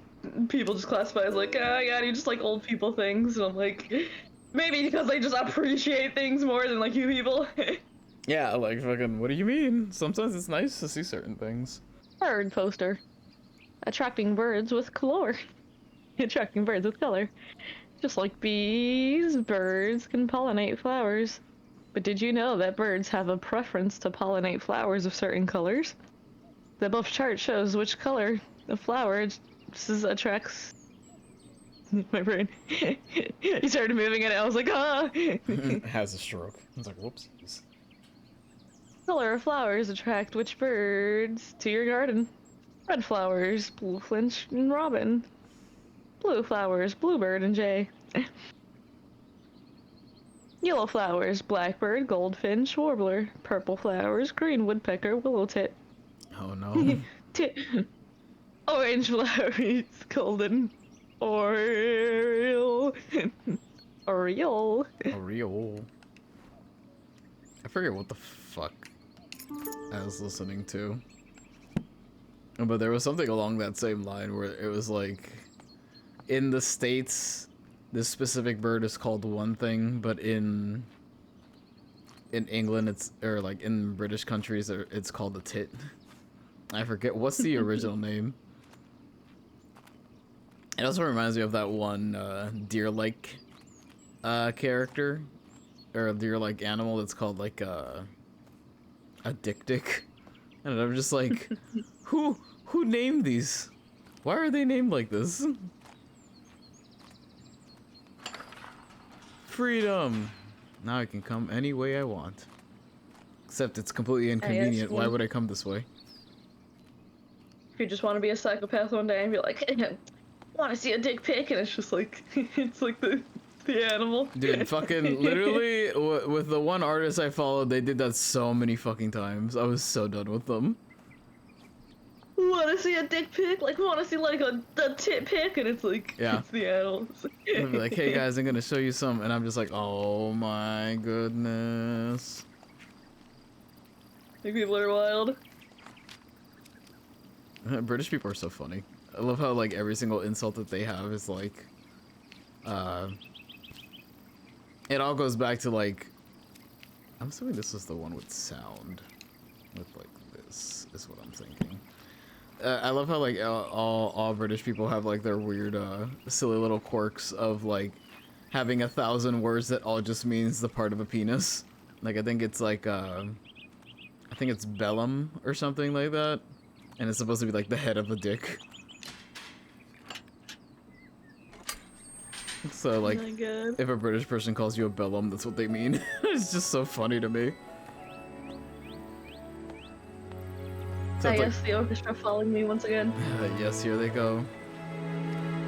people just classify as like, oh yeah, you just like old people things, and I'm like, maybe because they just appreciate things more than like you people. Yeah, like fucking. What do you mean? Sometimes it's nice to see certain things. Bird poster. Attracting birds with color. Attracting birds with color. Just like bees, birds can pollinate flowers. But did you know that birds have a preference to pollinate flowers of certain colors? The above chart shows which color the flower attracts. My brain. He started moving it. I was like, ah. Has a stroke. It's like, whoops. Color of flowers attract which birds to your garden? Red flowers, blue finch and robin. Blue flowers, bluebird and jay. Yellow flowers, blackbird, goldfinch, warbler. Purple flowers, green woodpecker, willowtit. Oh no. Orange flowers, golden oriole. Oriole. Oriole. I forget what the fuck I was listening to. But there was something along that same line where it was like, in the States, this specific bird is called one thing, but in England, or like in British countries, it's called a tit. I forget, what's the original name? It also reminds me of that one deer-like character, or a deer-like animal that's called like a dick. And I'm just like, who named these? Why are they named like this? Freedom! Now I can come any way I want. Except it's completely inconvenient. Why would I come this way? If you just want to be a psychopath one day and be like, want to see a dick pic, and it's just like, it's like the animal. Dude, fucking literally, with the one artist I followed, they did that so many fucking times. I was so done with them. Want to see a dick pic? Like, want to see like a tit pic? And it's like, Yeah. it's the animal. They'll be like, hey guys, I'm gonna show you some, and I'm just like, oh my goodness. Like, people are wild. British people are so funny. I love how like every single insult that they have is like, it all goes back to like, I'm assuming this is the one with sound, with like this is what I'm thinking. I love how like all British people have like their weird silly little quirks of like having 1,000 words that all just means the part of a penis. Like I think it's like I think it's bellum or something like that, and it's supposed to be like the head of a dick. So like, Oh my god. if a British person calls you a bellum, that's what they mean. It's just so funny to me. So I it's like, guess the orchestra following me once again. yes, here they go.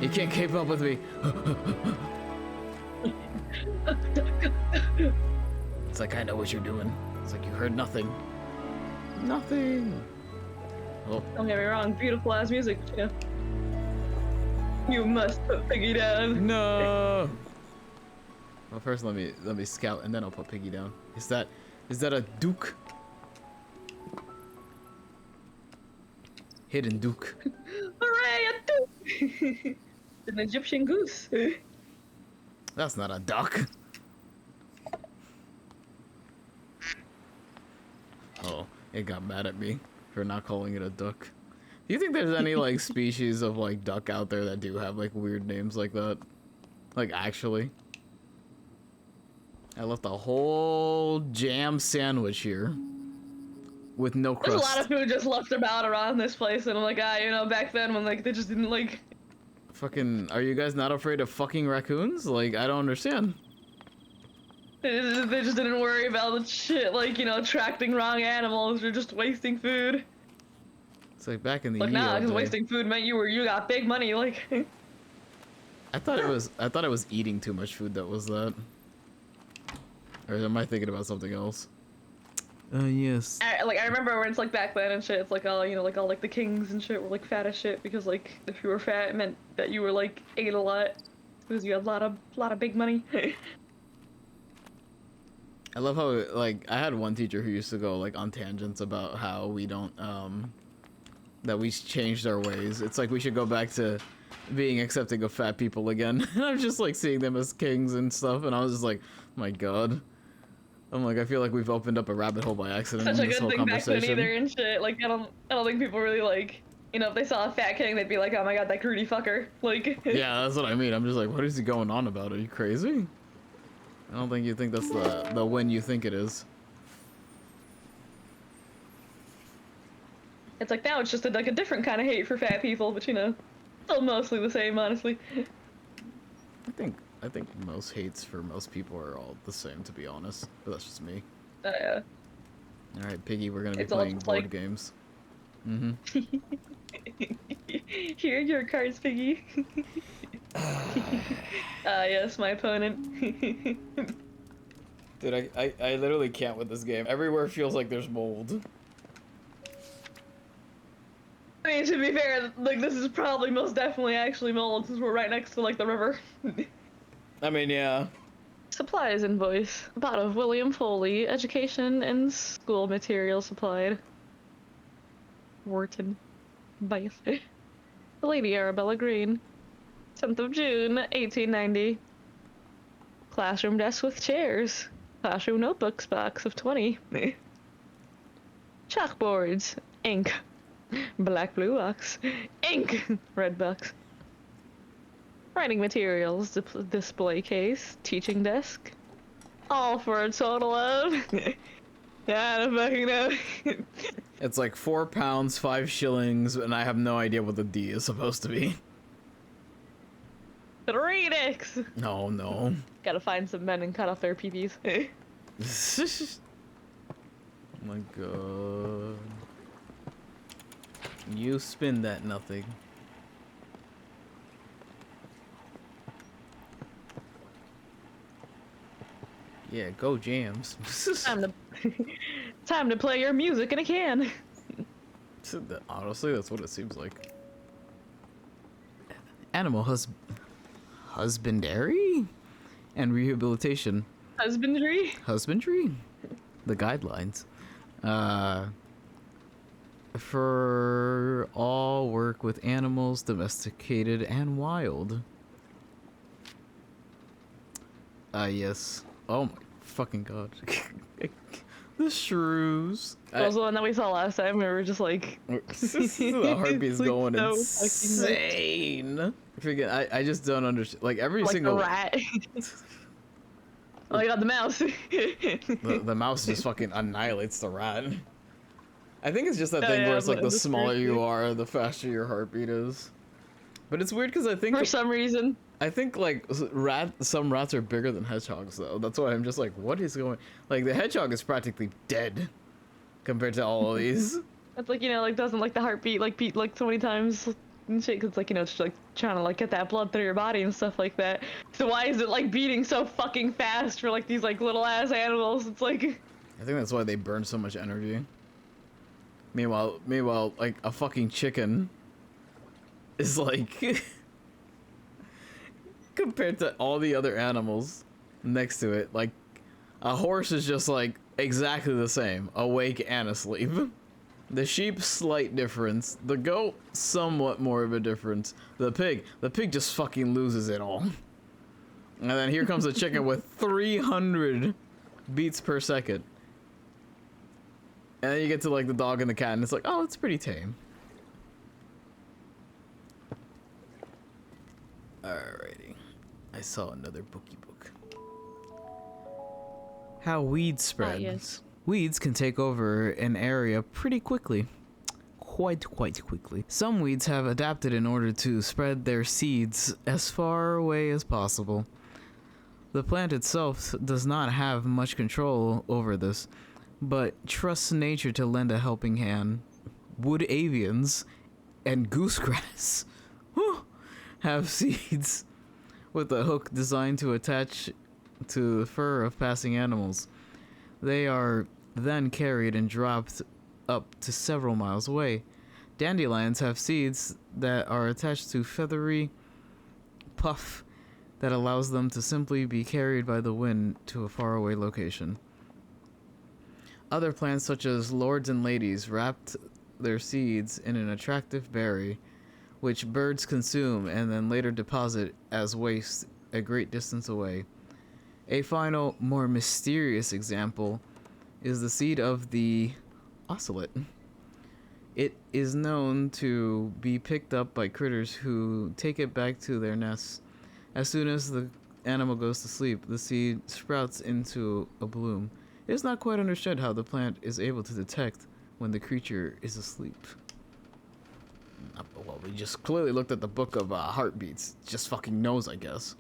You can't keep up with me. It's like, I know what you're doing. It's like, you heard nothing. Nothing. Oh, Don't get me wrong, beautiful ass music, you know. You must put Piggy down. no. Well, first let me scout, and then I'll put Piggy down. Is that a duke? Hidden duke. Hooray, a duke! An Egyptian goose. That's not a duck. Oh, it got mad at me for not calling it a duck. Do you think there's any like species of like duck out there that do have like weird names like that? Like actually? I left a whole jam sandwich here with no crust. There's a lot of food just left about around this place, and I'm like, you know, back then when like they just didn't like. Fucking, are you guys not afraid of fucking raccoons? Like, I don't understand. They just didn't worry about the shit, like, you know, attracting wrong animals or just wasting food. It's like back in the Like, nah, because day. wasting food meant you got big money, like. I thought it was eating too much food that was that. Or am I thinking about something else? Yes. I remember when it's like back then and shit, it's like all, you know, like all like the kings and shit were like fat as shit because like if you were fat it meant that you were like ate a lot because you had a lot of big money. I love how like I had one teacher who used to go like on tangents about how we don't that we changed our ways. It's like we should go back to being accepting of fat people again. And I'm just like seeing them as kings and stuff, and I was just like, my god. I'm like, I feel like we've opened up a rabbit hole by accident Such in a this good whole thing back then conversation. either and shit. Like I don't think people really like, you know, if they saw a fat king they'd be like, oh my god, that greedy fucker. Like. Yeah, that's what I mean. I'm just like, what is he going on about? Are you crazy? I don't think you think that's the win you think it is. It's like now it's just like a different kind of hate for fat people, but you know, still mostly the same, honestly. I think most hates for most people are all the same, to be honest. But that's just me. Yeah. All right, Piggy, we're gonna be It's all playing just board like- games. Mm-hmm. Here are your cards, Piggy. Yes, my opponent. Dude, I literally can't with this game. Everywhere feels like there's mold. I mean, to be fair, like this is probably most definitely actually mold since we're right next to like the river. I mean, yeah. Supplies invoice. Bought of William Foley, education and school material supplied. Wharton. Bath. The Lady Arabella Green. 10th of June, 1890. Classroom desk with chairs. Classroom notebooks box of 20. Chalkboards. Ink. Black blue box. Ink. Red box. Writing materials. Display case. Teaching desk. All for a total of... yeah, I don't fucking know. It's like 4 pounds, 5 shillings, and I have no idea what the D is supposed to be. 3 dicks. No, no. Gotta find some men and cut off their peepees. Oh my god. You spin that nothing. Yeah, go jams. Time to play your music in a can. Honestly, that's what it seems like. Animal husbandry and rehabilitation. Husbandry. Husbandry? The guidelines. For all work with animals, domesticated and wild. Yes. Oh my fucking god. The shrews. That was the one that we saw last time. We were just like, The heartbeat's it's, like, going so fucking nuts. insane. I just don't understand. Like every Like single the rat. Oh, I got the mouse. the mouse just fucking annihilates the rat. I think it's just that Oh, thing yeah, where it's like but the this smaller you crazy. are, the faster your heartbeat is. But it's weird because For some reason. I think like some rats are bigger than hedgehogs though. That's why I'm just like, what is going? Like the hedgehog is practically dead compared to all of these. It's like, like doesn't like the heartbeat like beat like so many times and shit, cause like, it's like trying to like get that blood through your body and stuff like that. So why is it like beating so fucking fast for like these like little ass animals? It's like, I think that's why they burn so much energy. Meanwhile, like a fucking chicken is like compared to all the other animals next to it, like a horse is just like exactly the same, awake and asleep. The sheep, slight difference. The goat, somewhat more of a difference. The pig just fucking loses it all. And then here comes a chicken with 300 beats per second. And then you get to like the dog and the cat and it's like, oh, it's pretty tame. Alrighty. I saw another bookie book. How weeds spread. yes. Weeds can take over an area pretty quickly. Quite quickly. Some weeds have adapted in order to spread their seeds as far away as possible. The plant itself does not have much control over this, but trusts nature to lend a helping hand. Wood avians and goosegrass have seeds with a hook designed to attach to the fur of passing animals. They are then carried and dropped up to several miles away. Dandelions have seeds that are attached to feathery puff that allows them to simply be carried by the wind to a faraway location. Other plants such as lords and ladies wrapped their seeds in an attractive berry, which birds consume and then later deposit as waste a great distance away. A final, more mysterious example is the seed of the ocelot. It is known to be picked up by critters who take it back to their nests. As soon as the animal goes to sleep, the seed sprouts into a bloom. It is not quite understood how the plant is able to detect when the creature is asleep. Well, we just clearly looked at the book of heartbeats. Just fucking knows, I guess.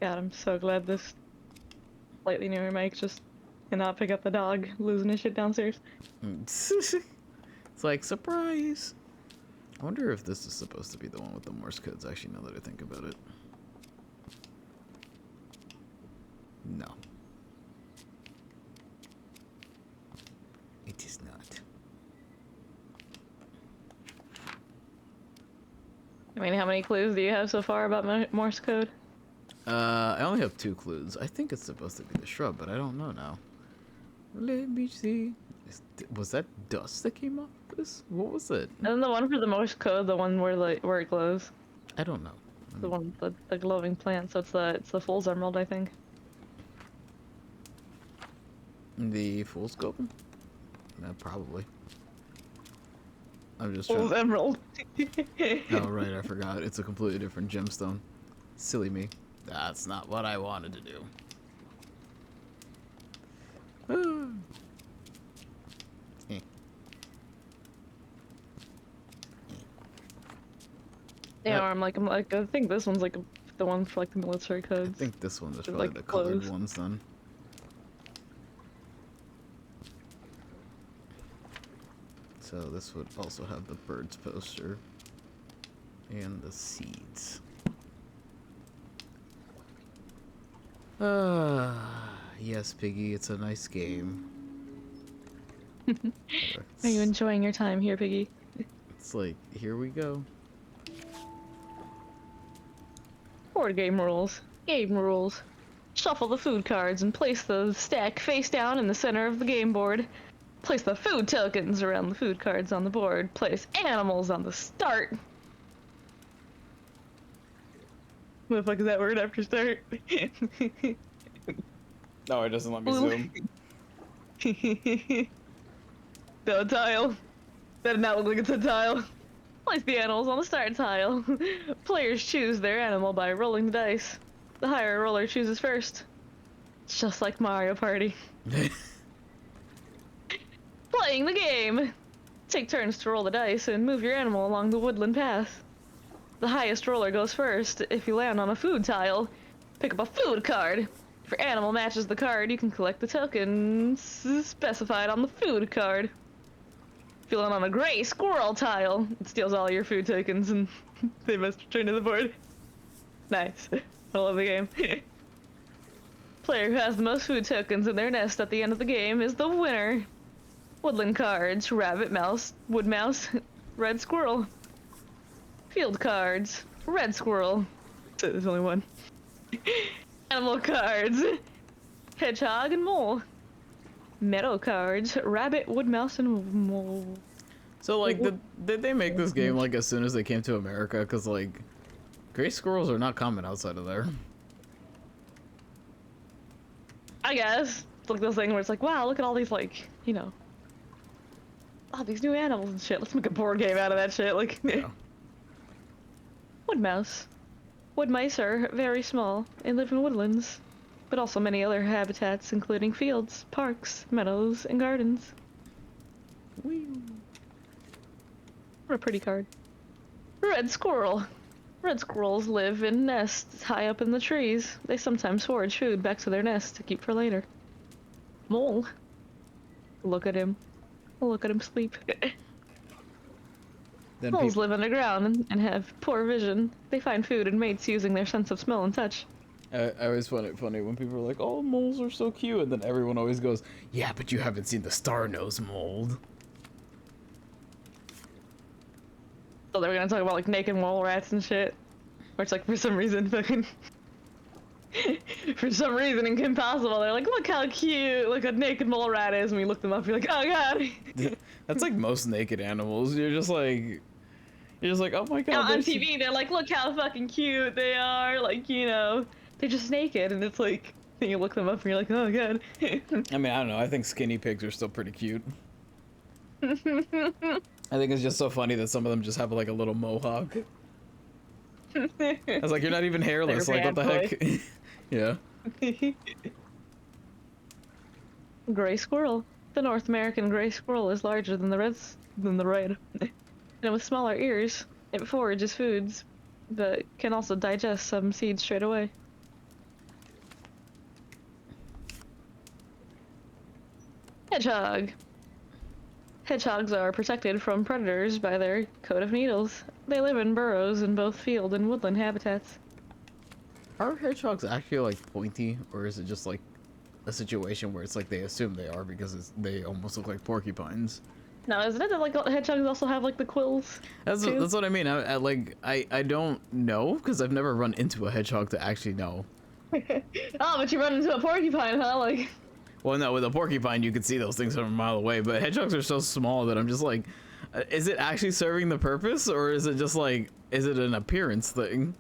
God, I'm so glad this slightly newer mic just cannot pick up the dog losing his shit downstairs. It's like, surprise! I wonder if this is supposed to be the one with the Morse codes, actually, now that I think about it. No. It is not. I mean, how many clues do you have so far about Morse code? I only have 2 clues. I think it's supposed to be the shrub, but I don't know now. Let me see. Was that dust that came off this? What was it? And then the one for the Morse code, the one where it glows. I don't know. The one with the glowing plant, so it's the Fool's Emerald, I think. The Fool's Gold? Probably. I'm just Fool's trying. Emerald. Oh, right, I forgot. It's a completely different gemstone. Silly me. That's not what I wanted to do. Yeah, I'm like, I think this one's like the one for like the military I codes. think this one is With, probably like, the colored clothes. ones then. So this would also have the bird's poster and the seeds. Yes, Piggy, it's a nice game. Are you enjoying your time here, Piggy? It's like, here we go. Board game rules. Game rules. Shuffle the food cards and place the stack face down in the center of the game board. Place the food tokens around the food cards on the board. Place animals on the start. What the fuck is that word after start? No, it doesn't let me Blue. zoom. No tile. That did not look like it's a tile. Place the animals on the start tile. Players choose their animal by rolling the dice. The higher roller chooses first. It's just like Mario Party. Playing the game! Take turns to roll the dice and move your animal along the woodland path. The highest roller goes first. If you land on a food tile, pick up a food card. If your animal matches the card, you can collect the tokens specified on the food card. If you land on a gray squirrel tile, it steals all your food tokens and they must return to the board. Nice. I love the game. Player who has the most food tokens in their nest at the end of the game is the winner. Woodland cards, rabbit, mouse, wood mouse, red squirrel. Field cards, red squirrel. So there's only one. Animal cards, hedgehog and mole. Meadow cards, rabbit, wood mouse, and mole. So like, did they make this game like as soon as they came to America? Cause like, gray squirrels are not common outside of there. I guess. It's like this thing where it's like, wow, look at all these, like, you know, all these new animals and shit. Let's make a board game out of that shit. Like, Yeah. wood mouse. Wood mice are very small and live in woodlands, but also many other habitats, including fields, parks, meadows, and gardens. Whee. What a pretty card. Red squirrel. Red squirrels live in nests high up in the trees. They sometimes forage food back to their nest to keep for later. Mole. Look at him. Look at him sleep. Then Moles live underground and have poor vision. They find food and mates using their sense of smell and touch. I always find it funny when people are like, "Oh, moles are so cute," and then everyone always goes, "Yeah, but you haven't seen the star-nosed mold." So they were gonna talk about like naked mole rats and shit. Or it's like for some reason fucking for some reason in Kim Possible they're like, look how cute like a naked mole rat is, and we look them up, you're like, oh god. That's like most naked animals. You're just like, oh my god. Now, on there's- TV they're like, look how fucking cute they are, like, you know, they're just naked, and it's like, then you look them up and you're like, oh god. I mean, I don't know. I think skinny pigs are still pretty cute. I think it's just so funny that some of them just have like a little mohawk. I was like, you're not even hairless. They're Like, what the bad heck? Yeah. Gray squirrel. The North American gray squirrel is larger than the red. And with smaller ears, it forages foods, but can also digest some seeds straight away. Hedgehog. Hedgehogs are protected from predators by their coat of needles. They live in burrows in both field and woodland habitats. Are hedgehogs actually like pointy, or is it just like a situation where it's like they assume they are because they almost look like porcupines? No, isn't it that like hedgehogs also have like the quills? That's too? what I mean. I don't know because I've never run into a hedgehog to actually know. Oh, but you run into a porcupine, huh? Like. Well, no, with a porcupine you could see those things from a mile away, but hedgehogs are so small that I'm just like, is it actually serving the purpose, or is it just like, is it an appearance thing?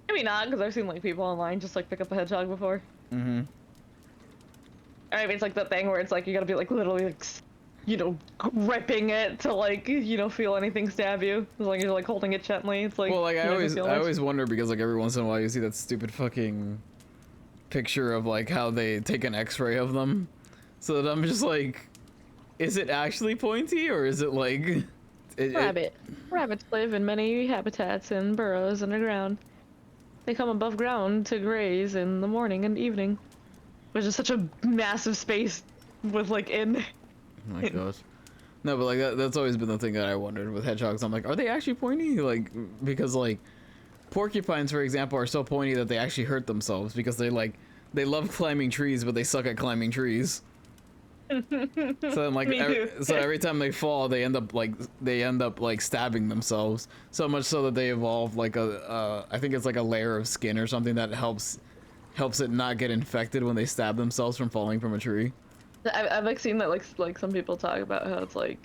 Maybe not, because I've seen like people online just like pick up a hedgehog before. Mm-hmm. I mean, it's like that thing where it's like you gotta be like literally like, you know, gripping it to like, you know, feel anything stab you. As long as you're like holding it gently, it's like. Well, like I you know, always wonder because like every once in a while you see that stupid fucking picture of like how they take an X-ray of them, so that I'm just like, is it actually pointy or is it like? Rabbits live in many habitats and burrows underground. They come above ground to graze in the morning and evening, which is such a massive space with like in. Oh my gosh. No, but like that's always been the thing that I wondered with hedgehogs. I'm like, are they actually pointy? Like, because like porcupines, for example, are so pointy that they actually hurt themselves because they love climbing trees, but they suck at climbing trees. So I'm like, so every time they fall, they end up like stabbing themselves. So much so that they evolve like I think it's like a layer of skin or something that helps it not get infected when they stab themselves from falling from a tree. I've like seen that like some people talk about how it's like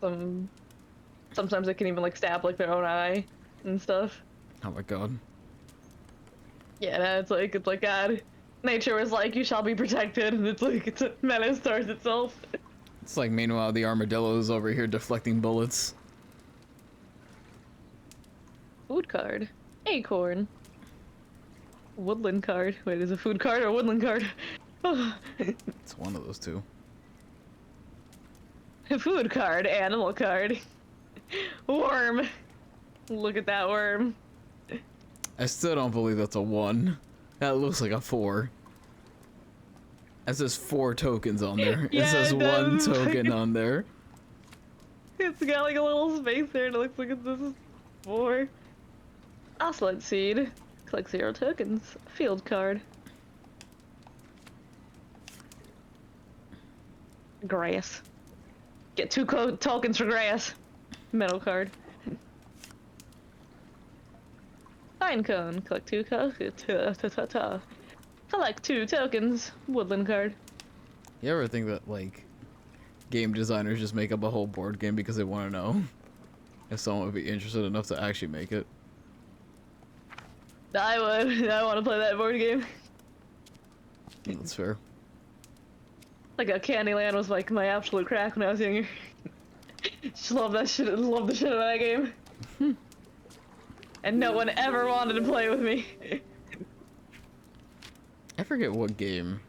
sometimes they can even like stab like their own eye and stuff. Oh my god. Yeah, no, it's like God. Nature was like, you shall be protected, and it's like it's a menace towards itself. It's like, meanwhile, the armadillo's over here deflecting bullets. Food card. Acorn. Woodland card. Wait, is it food card or woodland card? It's one of those two. Food card, animal card. Worm. Look at that worm. I still don't believe that's a 1. That looks like a 4. It says 4 tokens on there. Yeah, it says it 1 does. token on there. It's got like a little space there and it looks like this is 4. Oslet seed. Collect 0 tokens. Field card. Grass. Get 2 tokens for grass. Metal card. Pine cone. Collect 2 Collect 2 tokens. Woodland card. You ever think that, like, game designers just make up a whole board game because they want to know if someone would be interested enough to actually make it? I would. I want to play that board game. That's fair. Like a Candyland was like my absolute crack when I was younger. Just love that shit. Love the shit out of that game. And no one ever wanted to play with me. I forget what game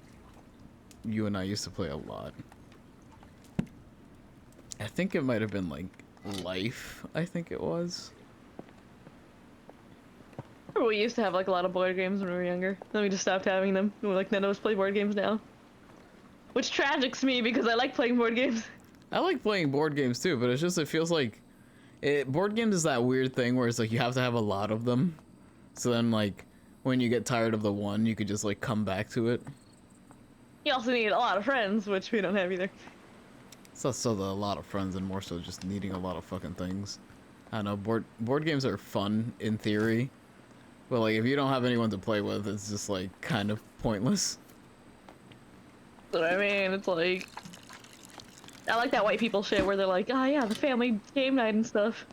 you and I used to play a lot. I think it might have been like Life, I think it was. We used to have like a lot of board games when we were younger. Then we just stopped having them. We're like, none of us play board games now. Which tragics me because I like playing board games. I like playing board games too, but it's just, it feels like board games is that weird thing where it's like you have to have a lot of them. So then like when you get tired of the one, you could just like come back to it. You also need a lot of friends, which we don't have either. It's not so a lot of friends and more so just needing a lot of fucking things. I don't know, board games are fun in theory, but like if you don't have anyone to play with, it's just like kind of pointless. But I mean, it's like I like that white people shit where they're like, oh yeah, the family game night and stuff.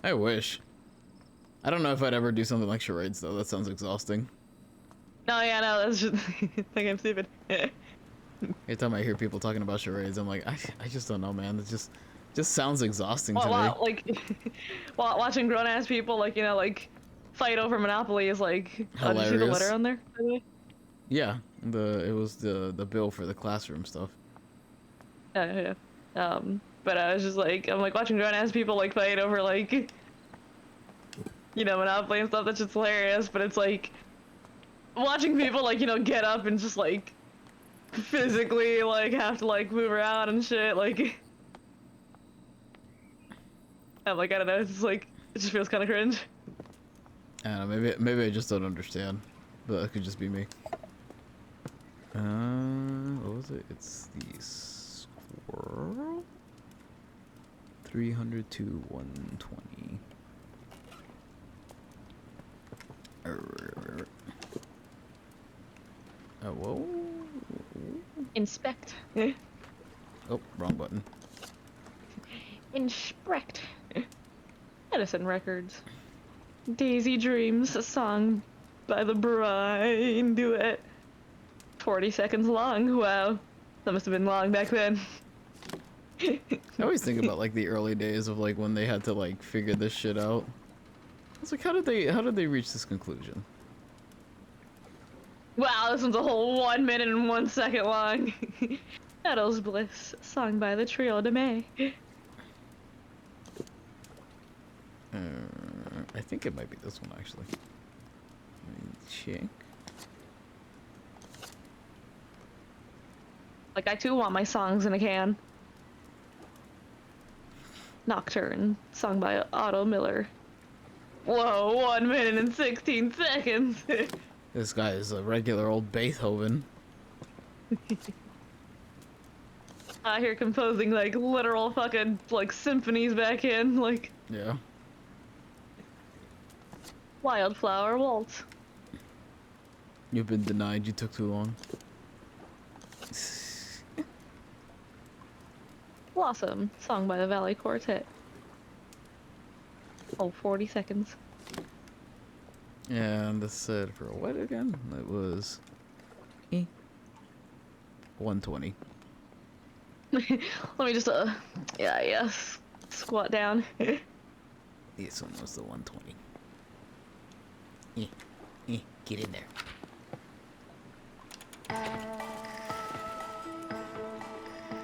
I wish. I don't know if I'd ever do something like charades though. That sounds exhausting. No, yeah, no, that's just think I'm stupid. Every time I hear people talking about charades, I'm like, I just don't know, man. It just sounds exhausting to me. Like, watching grown ass people like like fight over Monopoly is like. Oh, did you see the letter on there? By the way? Yeah, it was the bill for the classroom stuff. Yeah. But I was just like, I'm like watching grown ass people like fight over like, Monopoly and stuff. That's just hilarious. But it's like watching people like get up and just like physically like have to like move around and shit. Like, I'm like, I don't know. It's just like it just feels kind of cringe. I don't know. Maybe I just don't understand, but that could just be me. What was it? It's the squirrel. 300 to 120. Whoa. Inspect. Oh, wrong button. Inspect. Edison Records. Daisy Dreams, a song by the Brine Duet. 40 seconds long. Wow. That must have been long back then. I always think about like the early days of like when they had to like figure this shit out. I was like, how did they reach this conclusion? Wow, this one's a whole 1 minute and 1 second long. Meadows Bliss, sung by the Trio de May. I think it might be this one actually. Let me check. Like, I too want my songs in a can. Nocturne, sung by Otto Miller. Whoa, 1 minute and 16 seconds. This guy is a regular old Beethoven. Out here composing like literal fucking like symphonies back in, like. Yeah. Wildflower Waltz. You've been denied. You took too long. Blossom, sung by the Valley Quartet. Oh, 40 seconds. And this said for what again? It was 120. Let me just, yeah, squat down. This one was the 120. Get in there.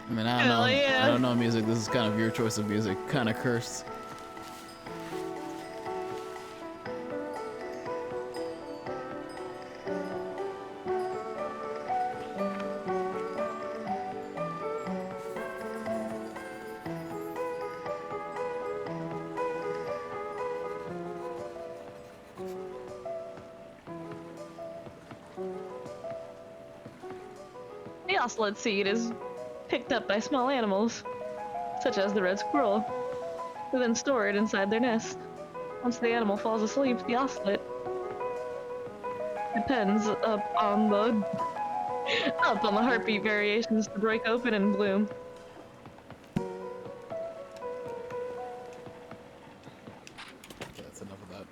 I mean, I don't Hell know. yeah. I don't know music. This is kind of your choice of music. Kind of cursed. The ocelot seed is picked up by small animals, such as the red squirrel, who then store it inside their nest. Once the animal falls asleep, the ocelot depends up on the heartbeat variations to break open and bloom. Okay, that's enough of that.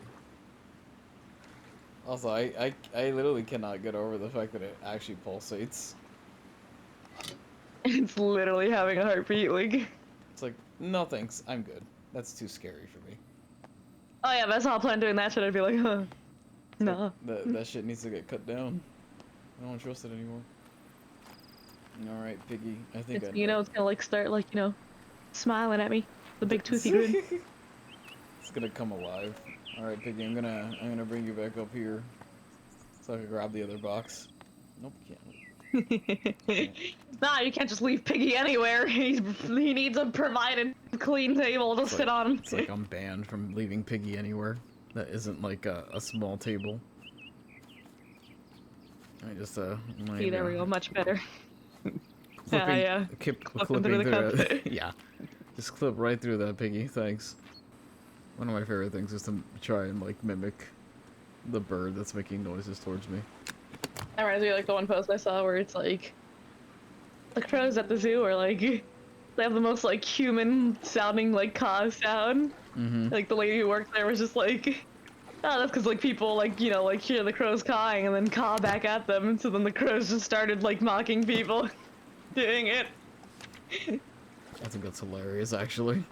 Also, I literally cannot get over the fact that it actually pulsates. It's literally having a heartbeat, like. It's like, no thanks, I'm good. That's too scary for me. Oh yeah, if I saw a plant doing that shit, I'd be like, huh. It's No. like, that shit needs to get cut down. I don't trust it anymore. Alright, Piggy, I think I know. It's gonna like start like, smiling at me. The big toothy grin. It's gonna come alive. Alright, Piggy, I'm gonna bring you back up here so I can grab the other box. Nope, can't. Nah, you can't just leave Piggy anywhere. He needs a provided clean table to sit on. It's like I'm banned from leaving Piggy anywhere. That isn't like a small table. I just See, there we go, much better. clipping, yeah. clipping through the cup. yeah, just clip right through that, Piggy. Thanks. One of my favorite things is to try and like mimic the bird that's making noises towards me. That reminds me of like the one post I saw where it's like the crows at the zoo are like they have the most like human sounding like caw sound. Mm-hmm. Like the lady who works there was just like, oh, that's because like people like like hear the crows cawing and then caw back at them, and so then the crows just started like mocking people doing it. I think that's hilarious, actually.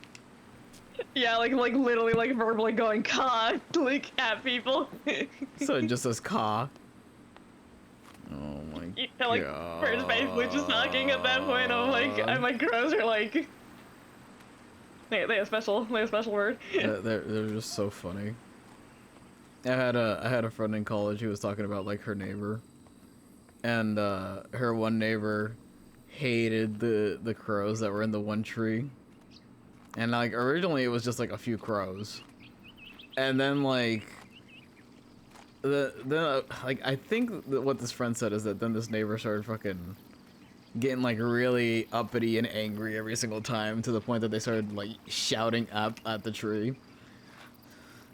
Yeah, like literally like verbally going caw like at people. So it just says caw. Oh my Like god. birds basically just talking at that point. I'm like crows are like they have a special word. They're just so funny. I had a friend in college who was talking about like her neighbor, and her one neighbor hated the crows that were in the one tree, and like originally it was just like a few crows, and then like like I think that what this friend said is that then this neighbor started fucking getting like really uppity and angry every single time, to the point that they started like shouting up at the tree.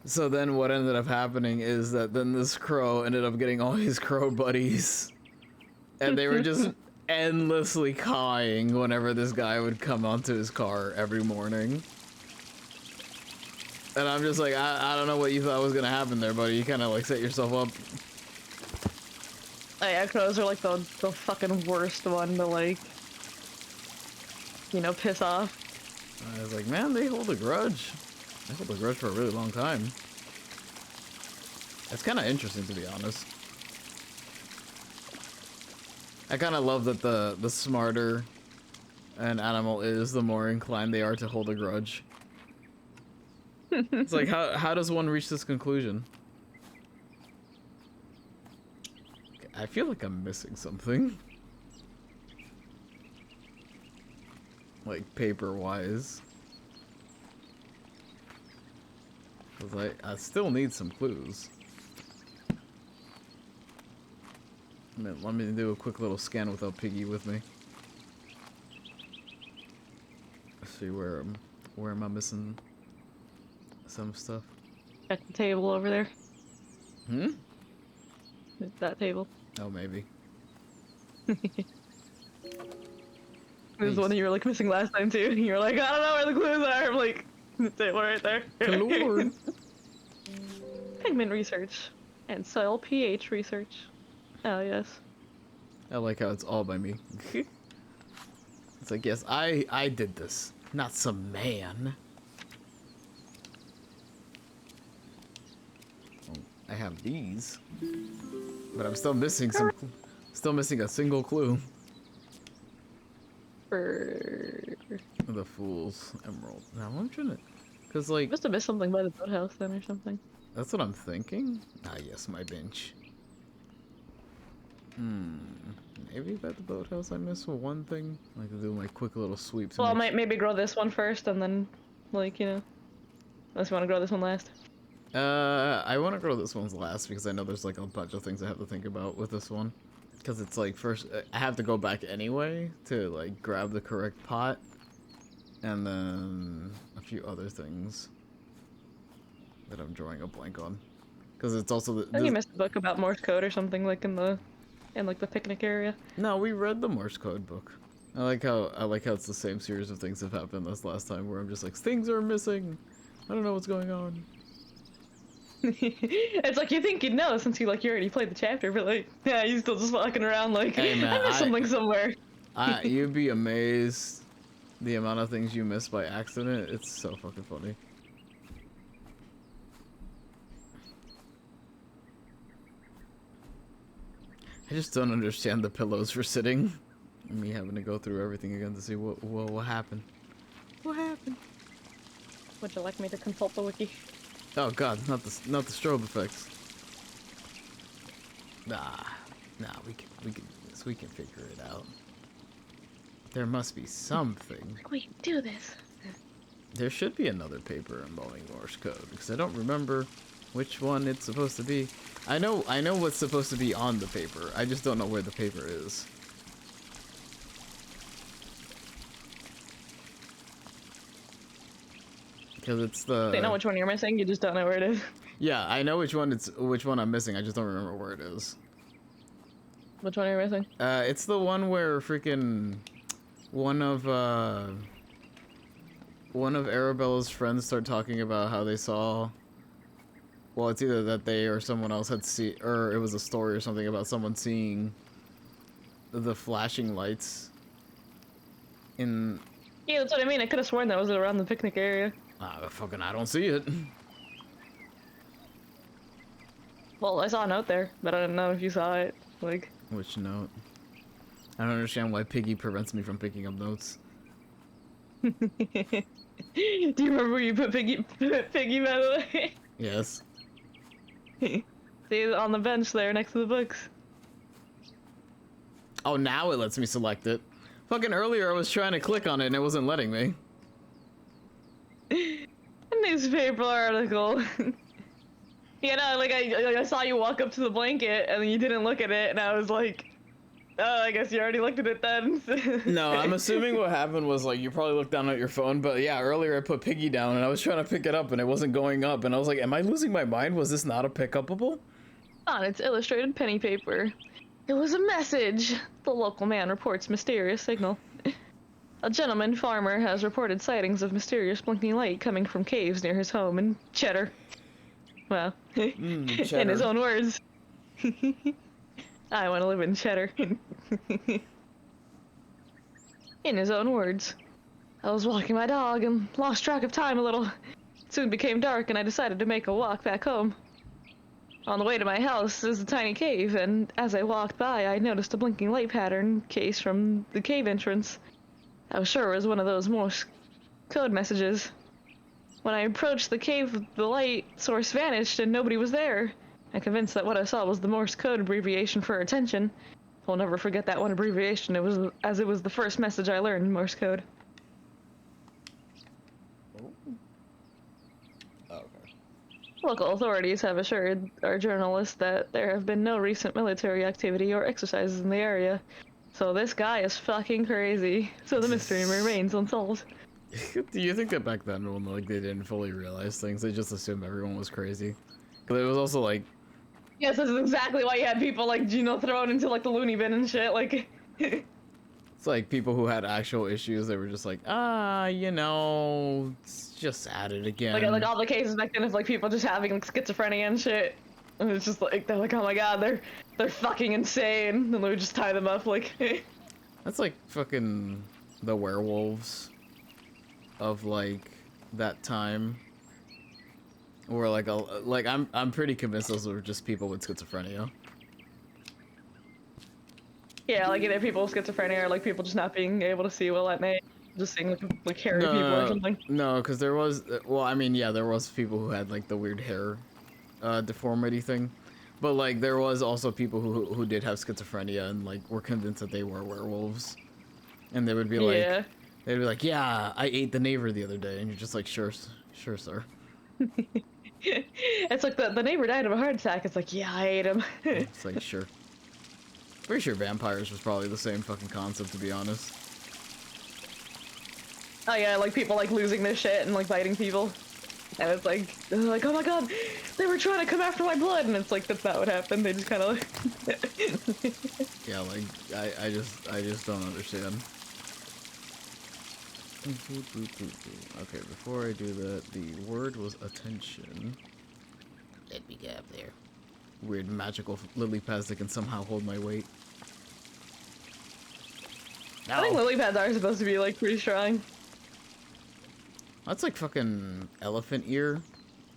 So then what ended up happening is that then this crow ended up getting all his crow buddies, and they were just endlessly cawing whenever this guy would come onto his car every morning. And I'm just like, I don't know what you thought was gonna happen there, buddy. You kind of like set yourself up. Oh yeah, crows are like the fucking worst one to like, piss off. I was like, man, they hold a grudge. They hold a grudge for a really long time. It's kind of interesting, to be honest. I kind of love that the smarter an animal is, the more inclined they are to hold a grudge. It's like, how does one reach this conclusion? I feel like I'm missing something. Like, paper-wise. I still need some clues. Let me do a quick little scan without Piggy with me. Let's see where am I missing some stuff. Check the table over there. Hmm? That table. Oh, maybe. This is the one that you were like missing last time too. You were like, I don't know where the clues are. I'm like, the table right there. Lord. Pigment research. And soil pH research. Oh, yes. I like how it's all by me. It's like, yes, I did this, not some man. Oh, I have these, but I'm still missing still missing a single clue. The Fool's Emerald. Now I'm trying to, cause like, Must have missed something by the boathouse then or something. that's what I'm thinking. Ah, yes, my bench. Maybe by the boathouse I missed one thing. I like to do my quick little sweeps. Well, I might maybe grow this one first and then, like, you know, unless you want to grow this one last. I want to grow this one's last because I know there's like a bunch of things I have to think about with this one. Because it's like, first, I have to go back anyway to like grab the correct pot. And then a few other things that I'm drawing a blank on. Because it's also I think you missed a book about Morse code or something, like in the picnic area. No, we read the Morse code book. I like how it's the same series of things have happened this last time where I'm just like, things are missing. I don't know what's going on. It's like you think you'd know since you already played the chapter, but like, yeah, you're still just walking around like, Hey, man, I missed something somewhere. You'd be amazed the amount of things you miss by accident. It's so fucking funny. I just don't understand the pillows for sitting. Me having to go through everything again to see what happened. What happened? Would you like me to consult the wiki? Oh god, not the strobe effects. Nah, we can do this. We can figure it out. There must be something. We can do this. There should be another paper involving Morse code because I don't remember which one it's supposed to be. I know what's supposed to be on the paper. I just don't know where the paper is. Because it's the. You know which one you're missing. You just don't know where it is. Yeah, I know which one I'm missing. I just don't remember where it is. Which one are you missing? It's the one where freaking one of Arabella's friends start talking about how they saw. Well, it's either that they or someone else had seen, or it was a story or something about someone seeing the flashing lights in. Yeah, that's what I mean. I could have sworn that was around the picnic area. I don't see it. Well, I saw a note there, but I didn't know if you saw it. Like. Which note? I don't understand why Piggy prevents me from picking up notes. Do you remember where you put Piggy, by the way? Yes. See, on the bench there next to the books. Oh, now it lets me select it. Fucking earlier I was trying to click on it and it wasn't letting me. A newspaper article. Yeah, no, like I saw you walk up to the blanket and then you didn't look at it and I was like, oh, I guess you already looked at it then. No, I'm assuming what happened was like you probably looked down at your phone, but yeah, earlier I put Piggy down and I was trying to pick it up and it wasn't going up and I was like, am I losing my mind? Was this not a pick-upable? On its illustrated penny paper. It was a message. The local man reports mysterious signal. A gentleman farmer has reported sightings of mysterious blinking light coming from caves near his home in Cheddar. Well, Cheddar. in his own words. I want to live in Cheddar. In his own words. I was walking my dog and lost track of time a little. It soon became dark and I decided to make a walk back home. On the way to my house is a tiny cave, and as I walked by, I noticed a blinking light pattern case from the cave entrance. I was sure it was one of those Morse code messages. When I approached the cave, the light source vanished and nobody was there. I'm convinced that what I saw was the Morse code abbreviation for attention. I'll never forget that one abbreviation. It was the first message I learned in Morse code. Local authorities have assured our journalists that there have been no recent military activity or exercises in the area. So this guy is fucking crazy. So the mystery remains unsolved. Do you think that back then, when like they didn't fully realize things, they just assumed everyone was crazy? Because it was also like, Yes, this is exactly why you had people like Gino thrown into like the loony bin and shit. Like, it's like people who had actual issues. They were just like, it's just at it again. like all the cases back then of like people just having like schizophrenia and shit. And it's just like they're like, oh my god, they're fucking insane, and they would just tie them up like. That's like fucking the werewolves of like that time. Or like I'm pretty convinced those were just people with schizophrenia. Yeah, like either people with schizophrenia or like people just not being able to see well at night, just seeing like hairy people or something. No, because there was well, I mean, yeah, there was people who had like the weird hair deformity thing, but like there was also people who did have schizophrenia and like were convinced that they were werewolves, and they would be like, Yeah. they'd be like, yeah, I ate the neighbor the other day, and you're just like, sure, sir. It's like the neighbor died of a heart attack. It's like, yeah, I ate him. It's like, sure. Pretty sure vampires was probably the same fucking concept, to be honest. Oh yeah, like people like losing their shit and like biting people. And it's like, they're like, oh my god, they were trying to come after my blood, and it's like, that's not what happened. They just kind of like. Yeah, like I just don't understand. Okay, before I do that, the word was attention. Let me get up there. Weird magical lily pads that can somehow hold my weight. I think lily pads are supposed to be like pretty strong. That's like fucking elephant ear.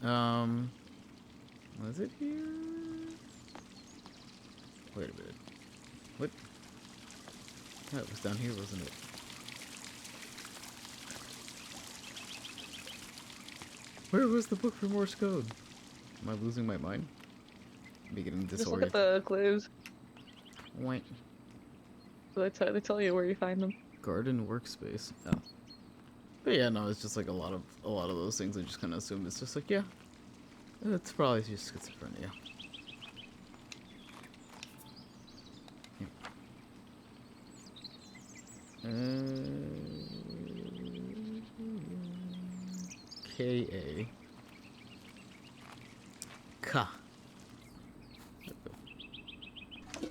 Was it here? Wait a minute. What? Yeah, it was down here, wasn't it? Where was the book for Morse code? Am I losing my mind? I'm getting Just look disoriented. at the clues. Wait. So they tell you where you find them. Garden workspace. Oh. But yeah, no, it's just like a lot of those things. I just kind of assume it's just like, yeah, it's probably just schizophrenia. K-A. Ka.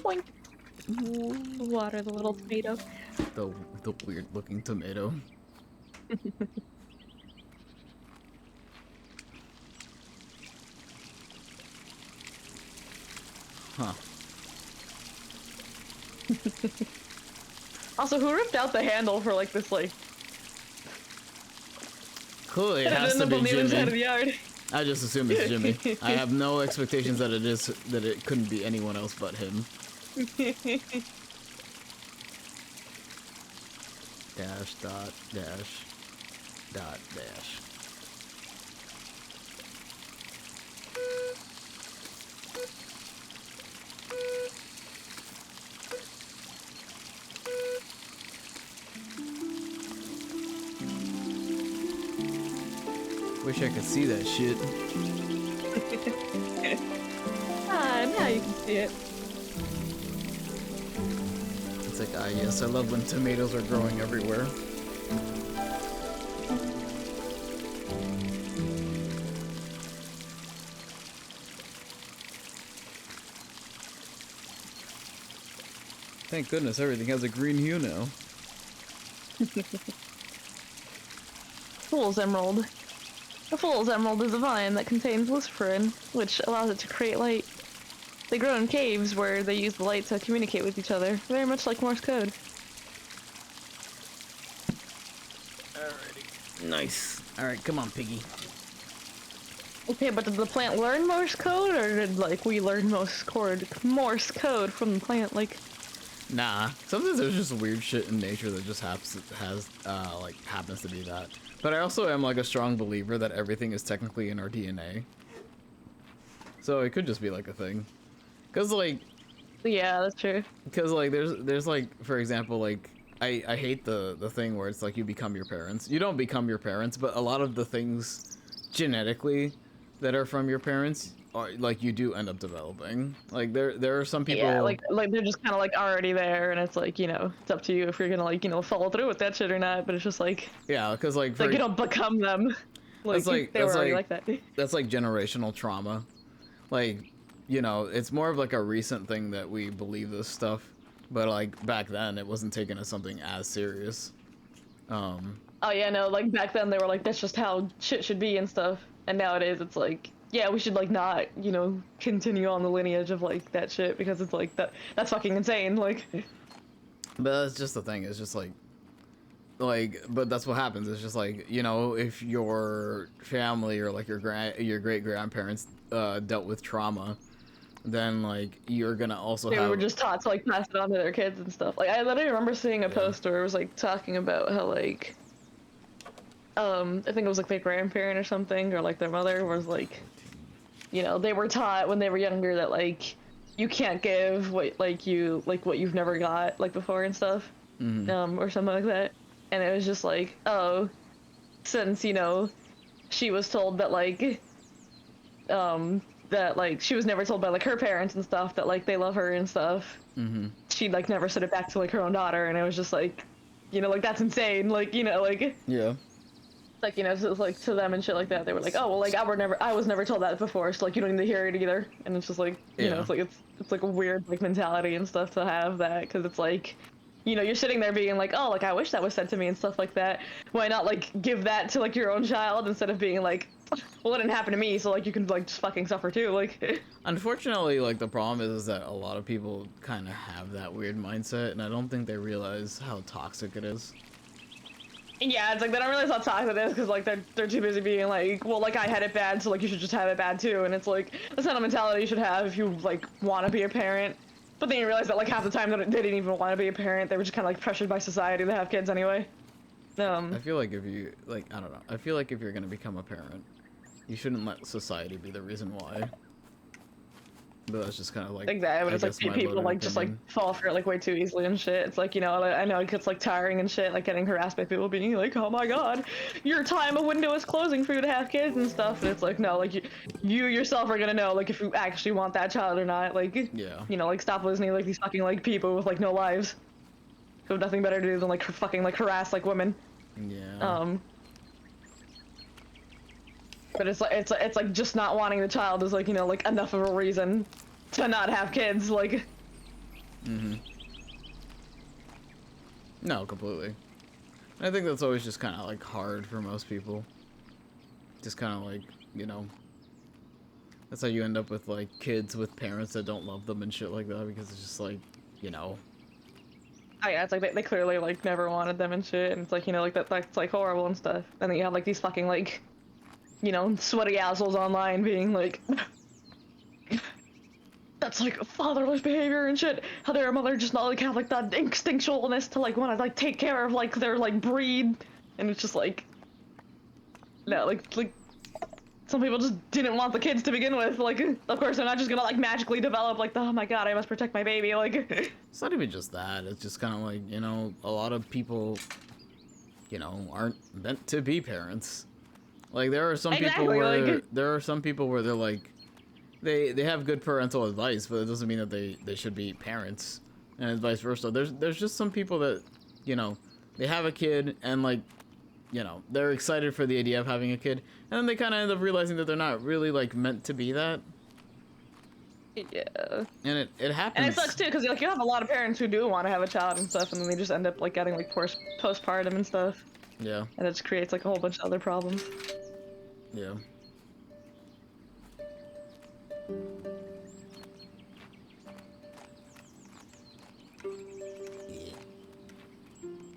Boink. Water the little tomato. The weird looking tomato. Huh. Also, who ripped out the handle for like this like? Cool, it has to be on the other side of the Jimmy. yard. I just assume it's Jimmy. I have no expectations that it couldn't be anyone else but him. Dash dot dash dot dash. Wish I could see that shit. Ah, now you can see it. It's like, ah, yes, I love when tomatoes are growing everywhere. Thank goodness everything has a green hue now. Fool's Emerald. A Fool's Emerald is a vine that contains luciferin, which allows it to create light. They grow in caves where they use the light to communicate with each other, very much like Morse code. Alrighty. Nice. Alright, come on, piggy. Okay, but did the plant learn Morse code, or did, like, we learn Morse code from the plant, like... Nah. Sometimes there's just weird shit in nature that just happens to be that. But I also am, like, a strong believer that everything is technically in our DNA. So it could just be, like, a thing. Cause, like... Yeah, that's true. Because, like, there's like, for example, like, I hate the thing where it's like you become your parents. You don't become your parents, but a lot of the things genetically that are from your parents are, like, you do end up developing. Like, there are some people... Yeah, like they're just kind of, like, already there, and it's like, you know, it's up to you if you're gonna, like, you know, follow through with that shit or not, but it's just like... Yeah, because, like... Like, you don't become them. Like, they were already like that. That's, like, generational trauma. Like, you know, it's more of, like, a recent thing that we believe this stuff. But, like, back then, it wasn't taken as something as serious. Oh, yeah, no, like, back then they were like, that's just how shit should be and stuff. And nowadays it's like, yeah, we should like not, continue on the lineage of like that shit because it's like that's fucking insane. Like, But that's just the thing. It's just but that's what happens. It's just like, if your family or like your great grandparents dealt with trauma, then like you're gonna also they were have. just taught to like pass it on to their kids and stuff. Like, I literally remember seeing a Yeah. post where it was like talking about how like, I think it was like their grandparent or something, or like their mother was like, they were taught when they were younger that like you can't give what you've never got like before and stuff, Mm-hmm. or something like that. And it was just like, oh, since she was told that like she was never told by like her parents and stuff that like they love her and stuff. Mm-hmm. She like never said it back to like her own daughter, and it was just like, like that's insane. Like, like Yeah. like so it's like to them and shit like that. They were like, oh well, like I was never told that before, so like you don't need to hear it either. And it's just like, Yeah. it's like a weird like mentality and stuff to have that, because it's like, you're sitting there being like, oh, like I wish that was said to me and stuff like that. Why not like give that to like your own child instead of being like, well, it didn't happen to me, so like you can like just fucking suffer too. Like, Unfortunately, like the problem is that a lot of people kind of have that weird mindset, and I don't think they realize how toxic it is. yeah, it's like they don't realize how toxic it is because like they're too busy being like, well, like I had it bad, so like you should just have it bad too. And it's like that's not a mentality you should have if you like want to be a parent. But then you realize that like half the time they didn't even want to be a parent. They were just kind of like pressured by society to have kids anyway. I feel like if you I don't know. I feel like if you're gonna become a parent, you shouldn't let society be the reason why. But that's just kind of like Exactly, but I it's like guess my people vote of like just like opinion. fall for it like way too easily and shit. It's like, I know it gets like tiring and shit, like getting harassed by people being like, oh my god, your time of window is closing for you to have kids and stuff. And it's like, no, like you yourself are gonna know like if you actually want that child or not. Like, Yeah. like stop listening to like these fucking like people with like no lives who have nothing better to do than like fucking like harass like women. Yeah. But it's like just not wanting the child is like, like enough of a reason to not have kids. Like, Mm-hmm. No, completely. I think that's always just kind of like hard for most people. Just kind of like, that's how you end up with like kids with parents that don't love them and shit like that, because it's just like, oh yeah, it's like they clearly like never wanted them and shit, and it's like, like that's like horrible and stuff. And then you have like these fucking like, sweaty assholes online being like, that's like fatherless behavior and shit. How their mother just not like have like that instinctualness to like want to like take care of like their like breed, and it's just like, no, like some people just didn't want the kids to begin with. Like, of course they're not just gonna like magically develop like, oh my god, I must protect my baby. Like, it's not even just that. It's just kind of like, a lot of people, aren't meant to be parents. Like there are some exactly, people where like, they're like, they have good parental advice, but it doesn't mean that they should be parents, and vice versa. There's just some people that, they have a kid and like, they're excited for the idea of having a kid, and then they kind of end up realizing that they're not really like meant to be that. yeah. And it happens. And it sucks too, because like you have a lot of parents who do want to have a child and stuff, and then they just end up like getting like postpartum and stuff, Yeah. and it just creates like a whole bunch of other problems. Yeah.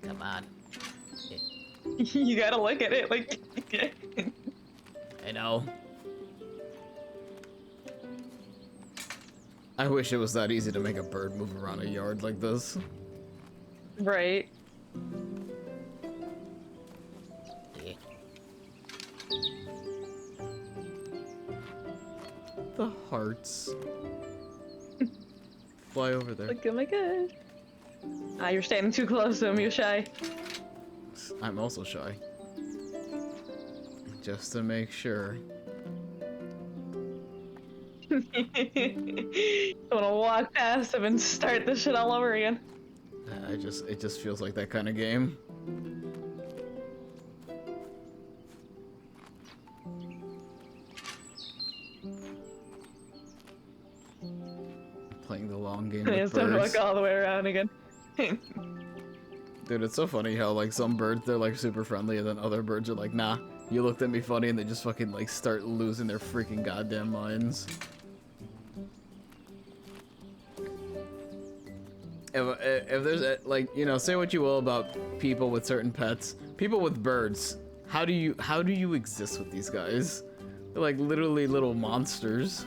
Come on. You gotta look at it like. I know. I wish it was that easy to make a bird move around a yard like this. Right. The hearts. Fly over there. Like, oh my god. Ah, you're standing too close to him, you're shy. I'm also shy. Just to make sure. I wanna walk past him and start this shit all over again. It just feels like that kind of game. Playing the long game with It's time to birds. walk all the way around again. Dude, it's so funny how like some birds they're like super friendly and then other birds are like, nah, You looked at me funny and they just fucking like start losing their freaking goddamn minds. If there's a, like, you know, say what you will about people with certain pets, people with birds, how do you exist with these guys? They're like literally little monsters.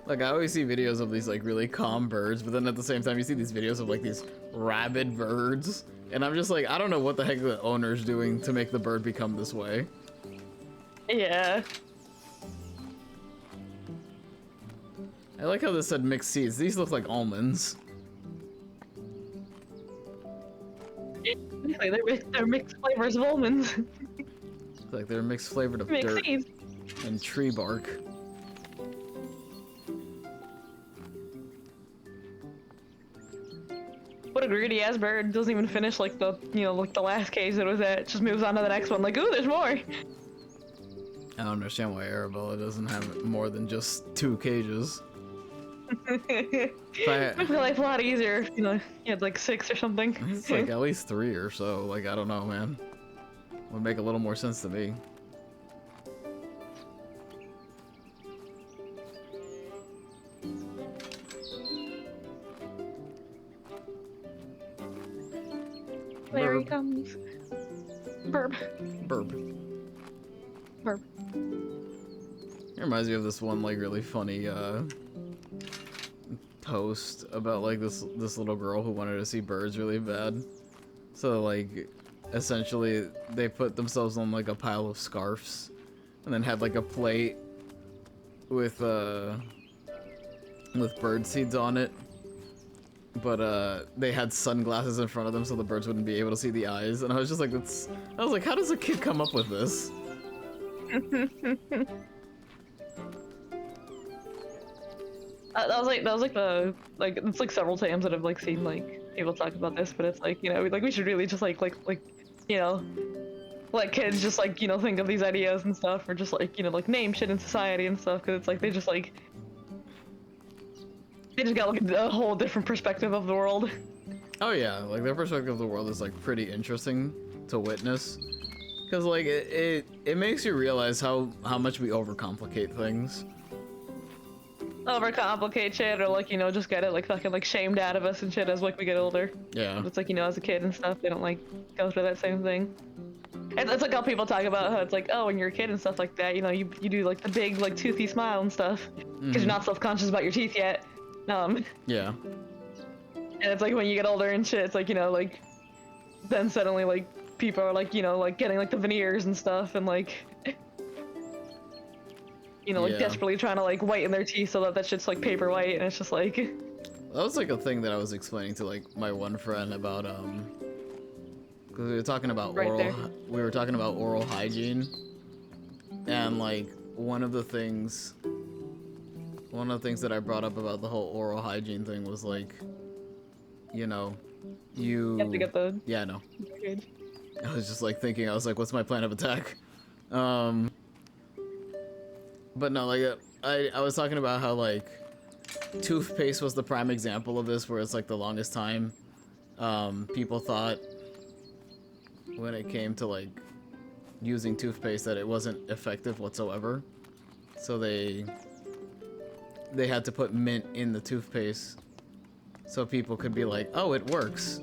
Like, I always see videos of these like really calm birds, but then at the same time you see these videos of like these rabid birds, and I'm just like, I don't know what the heck the owner's doing to make the bird become this way. Yeah. I like how this said mixed seeds. These look like almonds. They're mixed flavors of almonds. Like they're mixed flavored of Mixed dirt seeds. and tree bark. What a greedy ass bird. Doesn't even finish like the, you know, like the last cage that it was at. Just moves on to the next one. Like, ooh, there's more. I don't understand why Arabella doesn't have more than just 2 cages. Makes my life a lot easier if, you know, you had like 6 or something. It's like at least 3 or so. Like, I don't know, man. Would make a little more sense to me. There he Burb. comes. Burb. Burp. Burb. It reminds me of this one like really funny post about like this little girl who wanted to see birds really bad. So like essentially they put themselves on like a pile of scarves and then had like a plate with bird seeds on it. But they had sunglasses in front of them so the birds wouldn't be able to see the eyes, and I was just like, I was like, how does a kid come up with this? That was like the it's like several times that I've like seen like people talk about this, but it's like, you know, like we should really just like you know, let kids just like, you know, think of these ideas and stuff, or just like, you know, like name shit in society and stuff, because it's like they just got like a whole different perspective of the world. Oh yeah, like their perspective of the world is like pretty interesting to witness, because like it makes you realize how much we overcomplicate things. Overcomplicate shit, or like, you know, just get it like fucking like shamed out of us and shit as like we get older. Yeah. It's like, you know, as a kid and stuff, they don't like go through that same thing. It's like how people talk about how it's like, oh, when you're a kid and stuff like that, you know, you do like the big like toothy smile and stuff because you're not self-conscious about your teeth yet. Yeah. And it's like when you get older and shit, it's like, you know, like then suddenly like people are like, you know, like getting like the veneers and stuff, and like, you know, like Yeah. desperately trying to like whiten their teeth so that that shit's like paper white, and it's just like. That was like a thing that I was explaining to like my one friend about because we were talking about oral hygiene, and like one of the things that I brought up about the whole oral hygiene thing was like, you know, you have to get the. yeah, no. Good. I was just like thinking, I was like, what's my plan of attack? But no, like I was talking about how like toothpaste was the prime example of this, where it's like the longest time people thought when it came to like using toothpaste that it wasn't effective whatsoever. So they had to put mint in the toothpaste so people could be like, oh, it works.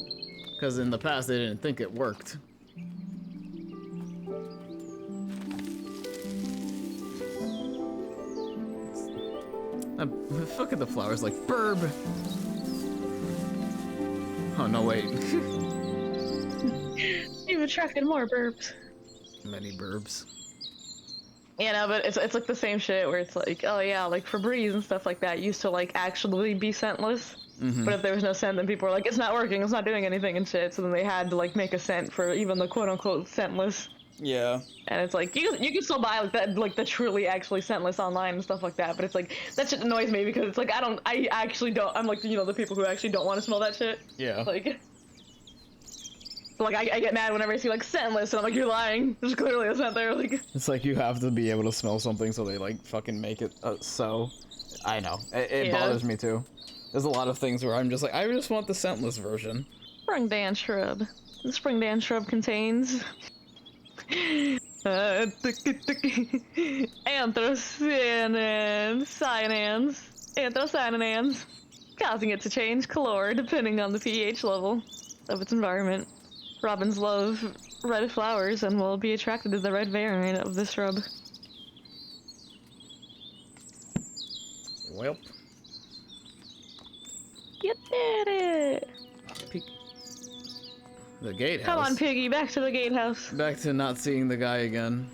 Because in the past they didn't think it worked. Fuck at the flowers like burb. Oh no, wait. You've attracted more burbs. Many burbs. Yeah, no, but it's like the same shit where it's like, oh yeah, like Febreze and stuff like that used to like actually be scentless. But if there was no scent, then people were like, it's not working, it's not doing anything and shit. So then they had to like make a scent for even the quote unquote scentless. Yeah. And it's like, you can still buy like that, like the truly actually scentless online and stuff like that. But it's like, that shit annoys me because it's like, I actually don't, I'm like, you know, the people who actually don't want to smell that shit. Yeah. Like, I get mad whenever I see like scentless and I'm like, you're lying. There's clearly a scent there. Like, It's like you have to be able to smell something, so they like fucking make it so. I know. It Yeah. bothers me too. There's a lot of things where I'm just like, I just want the scentless version. Spring dance shrub. The spring dance shrub contains anthocyanins, causing it to change color depending on the pH level of its environment. Robins love red flowers and will be attracted to the red variant of this shrub. Welp. You did it! The gatehouse. Come on, Piggy, back to the gatehouse. Back to not seeing the guy again.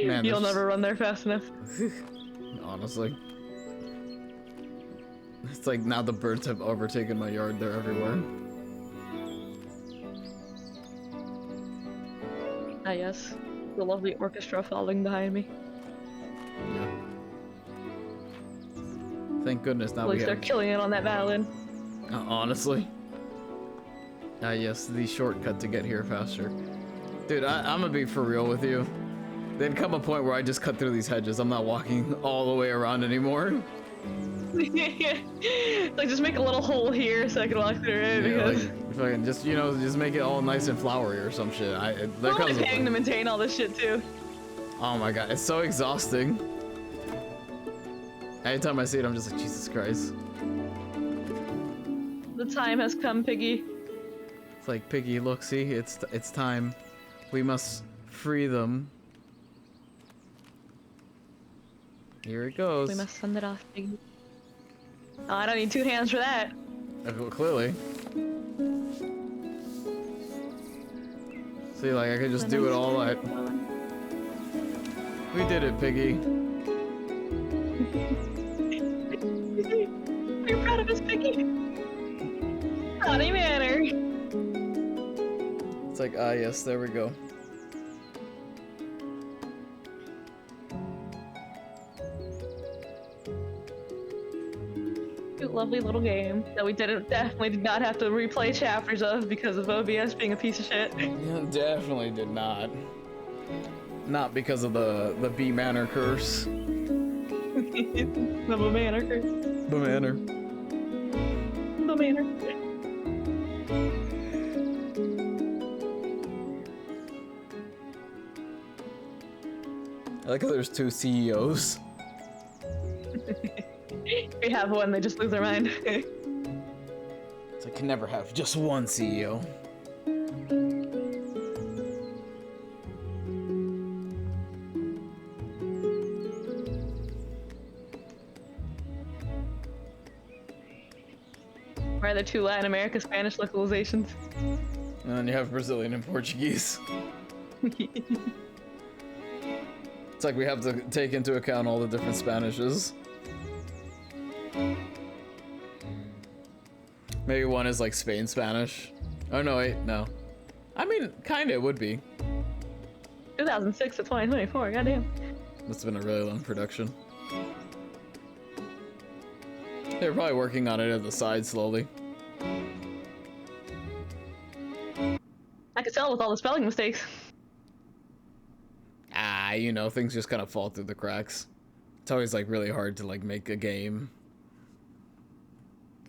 Man, you'll never run there fast enough. Honestly. It's like now the birds have overtaken my yard, they're everywhere. Ah yes, the lovely orchestra falling behind me. Yeah. Thank goodness now At least they're killing it on that violin. Honestly. Ah yes, the shortcut to get here faster. Dude, I'm gonna be for real with you. There'd come a point where I just cut through these hedges. I'm not walking all the way around anymore. Like, just make a little hole here so I can walk through it. Yeah, Because like, fucking just, you know, just make it all nice and flowery or some shit. There I'm comes a paying to point. maintain all this shit too. Oh my god, it's so exhausting. Anytime I see it, I'm just like, Jesus Christ. The time has come, Piggy. It's like, Piggy, look, see, it's time. We must free them. Here it goes. We must send it off, Piggy. Oh, I don't need two hands for that. Well, clearly. See, like, I could just do it all like... We did it, Piggy. Are you proud of us, Piggy? Botany Manor. It's like, ah, yes, there we go. Cute, lovely little game that we definitely did not have to replay chapters of because of OBS being a piece of shit. Yeah, definitely did not. Not because of the B Manor curse. The Manor curse. The Manor. The Manor. I like how there's two CEOs. We have one, they just lose their mind. It's like, can never have just one CEO. Or the two Latin America Spanish localizations. And then you have Brazilian and Portuguese. It's like we have to take into account all the different Spanishes. Maybe one is like Spain Spanish. Oh no, wait, no. I mean, kinda it would be. 2006 to 2024, goddamn. Must have been a really long production. They were probably working on it at the side slowly. I could tell with all the spelling mistakes. Ah, you know, things just kind of fall through the cracks. It's always like really hard to like make a game.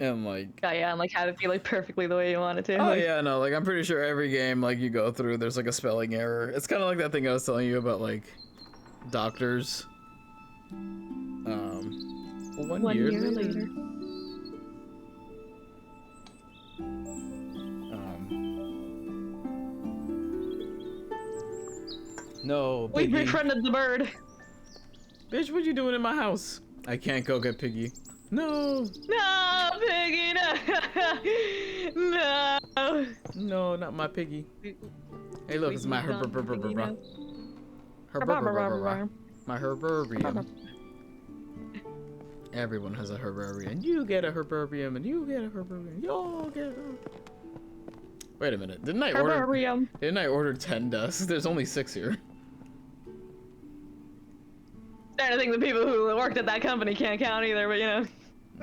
And like... Oh yeah, and like have it be like perfectly the way you want it to. Oh like, yeah, no, like I'm pretty sure every game like you go through, there's like a spelling error. It's kind of like that thing I was telling you about like doctors. One year later. No, we Piggy. befriended the bird. Bitch, what you doing in my house? I can't go get Piggy. No. No, Piggy, no. No. No, not my Piggy. Hey, look, it's my herbarium. My herbarium. Everyone has a herbarium. You get a herbarium, and you get a herbarium. You all get a... Wait a minute. Didn't I order 10 desks? There's only 6 here. I think the people who worked at that company can't count either, but you know.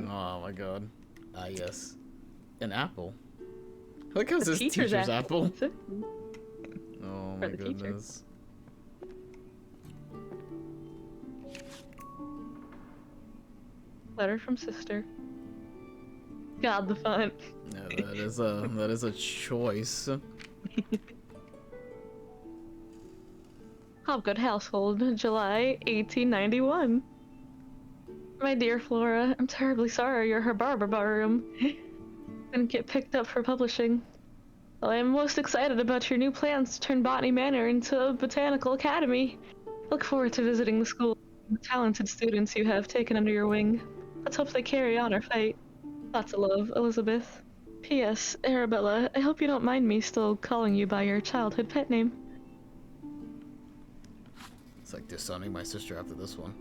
Oh my god. Ah, yes. An apple. I like how The this teacher's apple. It's a- Oh my the teacher. goodness. Letter from sister. God, the font. Yeah, that is a choice. Hobgood household, July 1891. My dear Flora, I'm terribly sorry your herbarium didn't get picked up for publishing. Well, I am most excited about your new plans to turn Botany Manor into a botanical academy. Look forward to visiting the school and the talented students you have taken under your wing. Let's hope they carry on our fight. Lots of love, Elizabeth. P.S. Arabella, I hope you don't mind me still calling you by your childhood pet name. It's like disowning my sister after this one.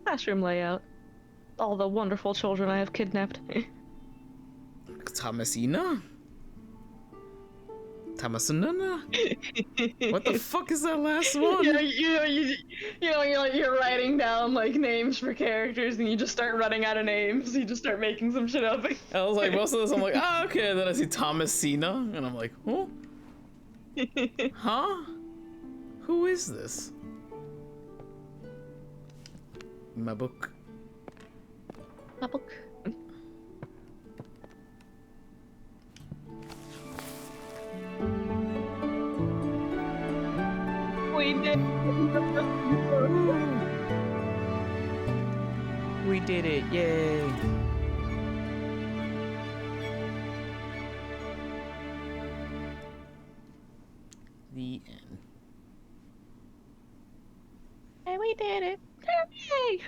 Classroom layout. All the wonderful children I have kidnapped. Thomasina? Thomasina? What the fuck is that last one? You're writing down like names for characters, and you just start running out of names. You just start making some shit up. I was like, most of this, I'm like, ah, okay. And then I see Thomasina, and I'm like, huh? Huh? Who is this? My book. My book. We did. We did it, yay. The end. And we did it. Hooray!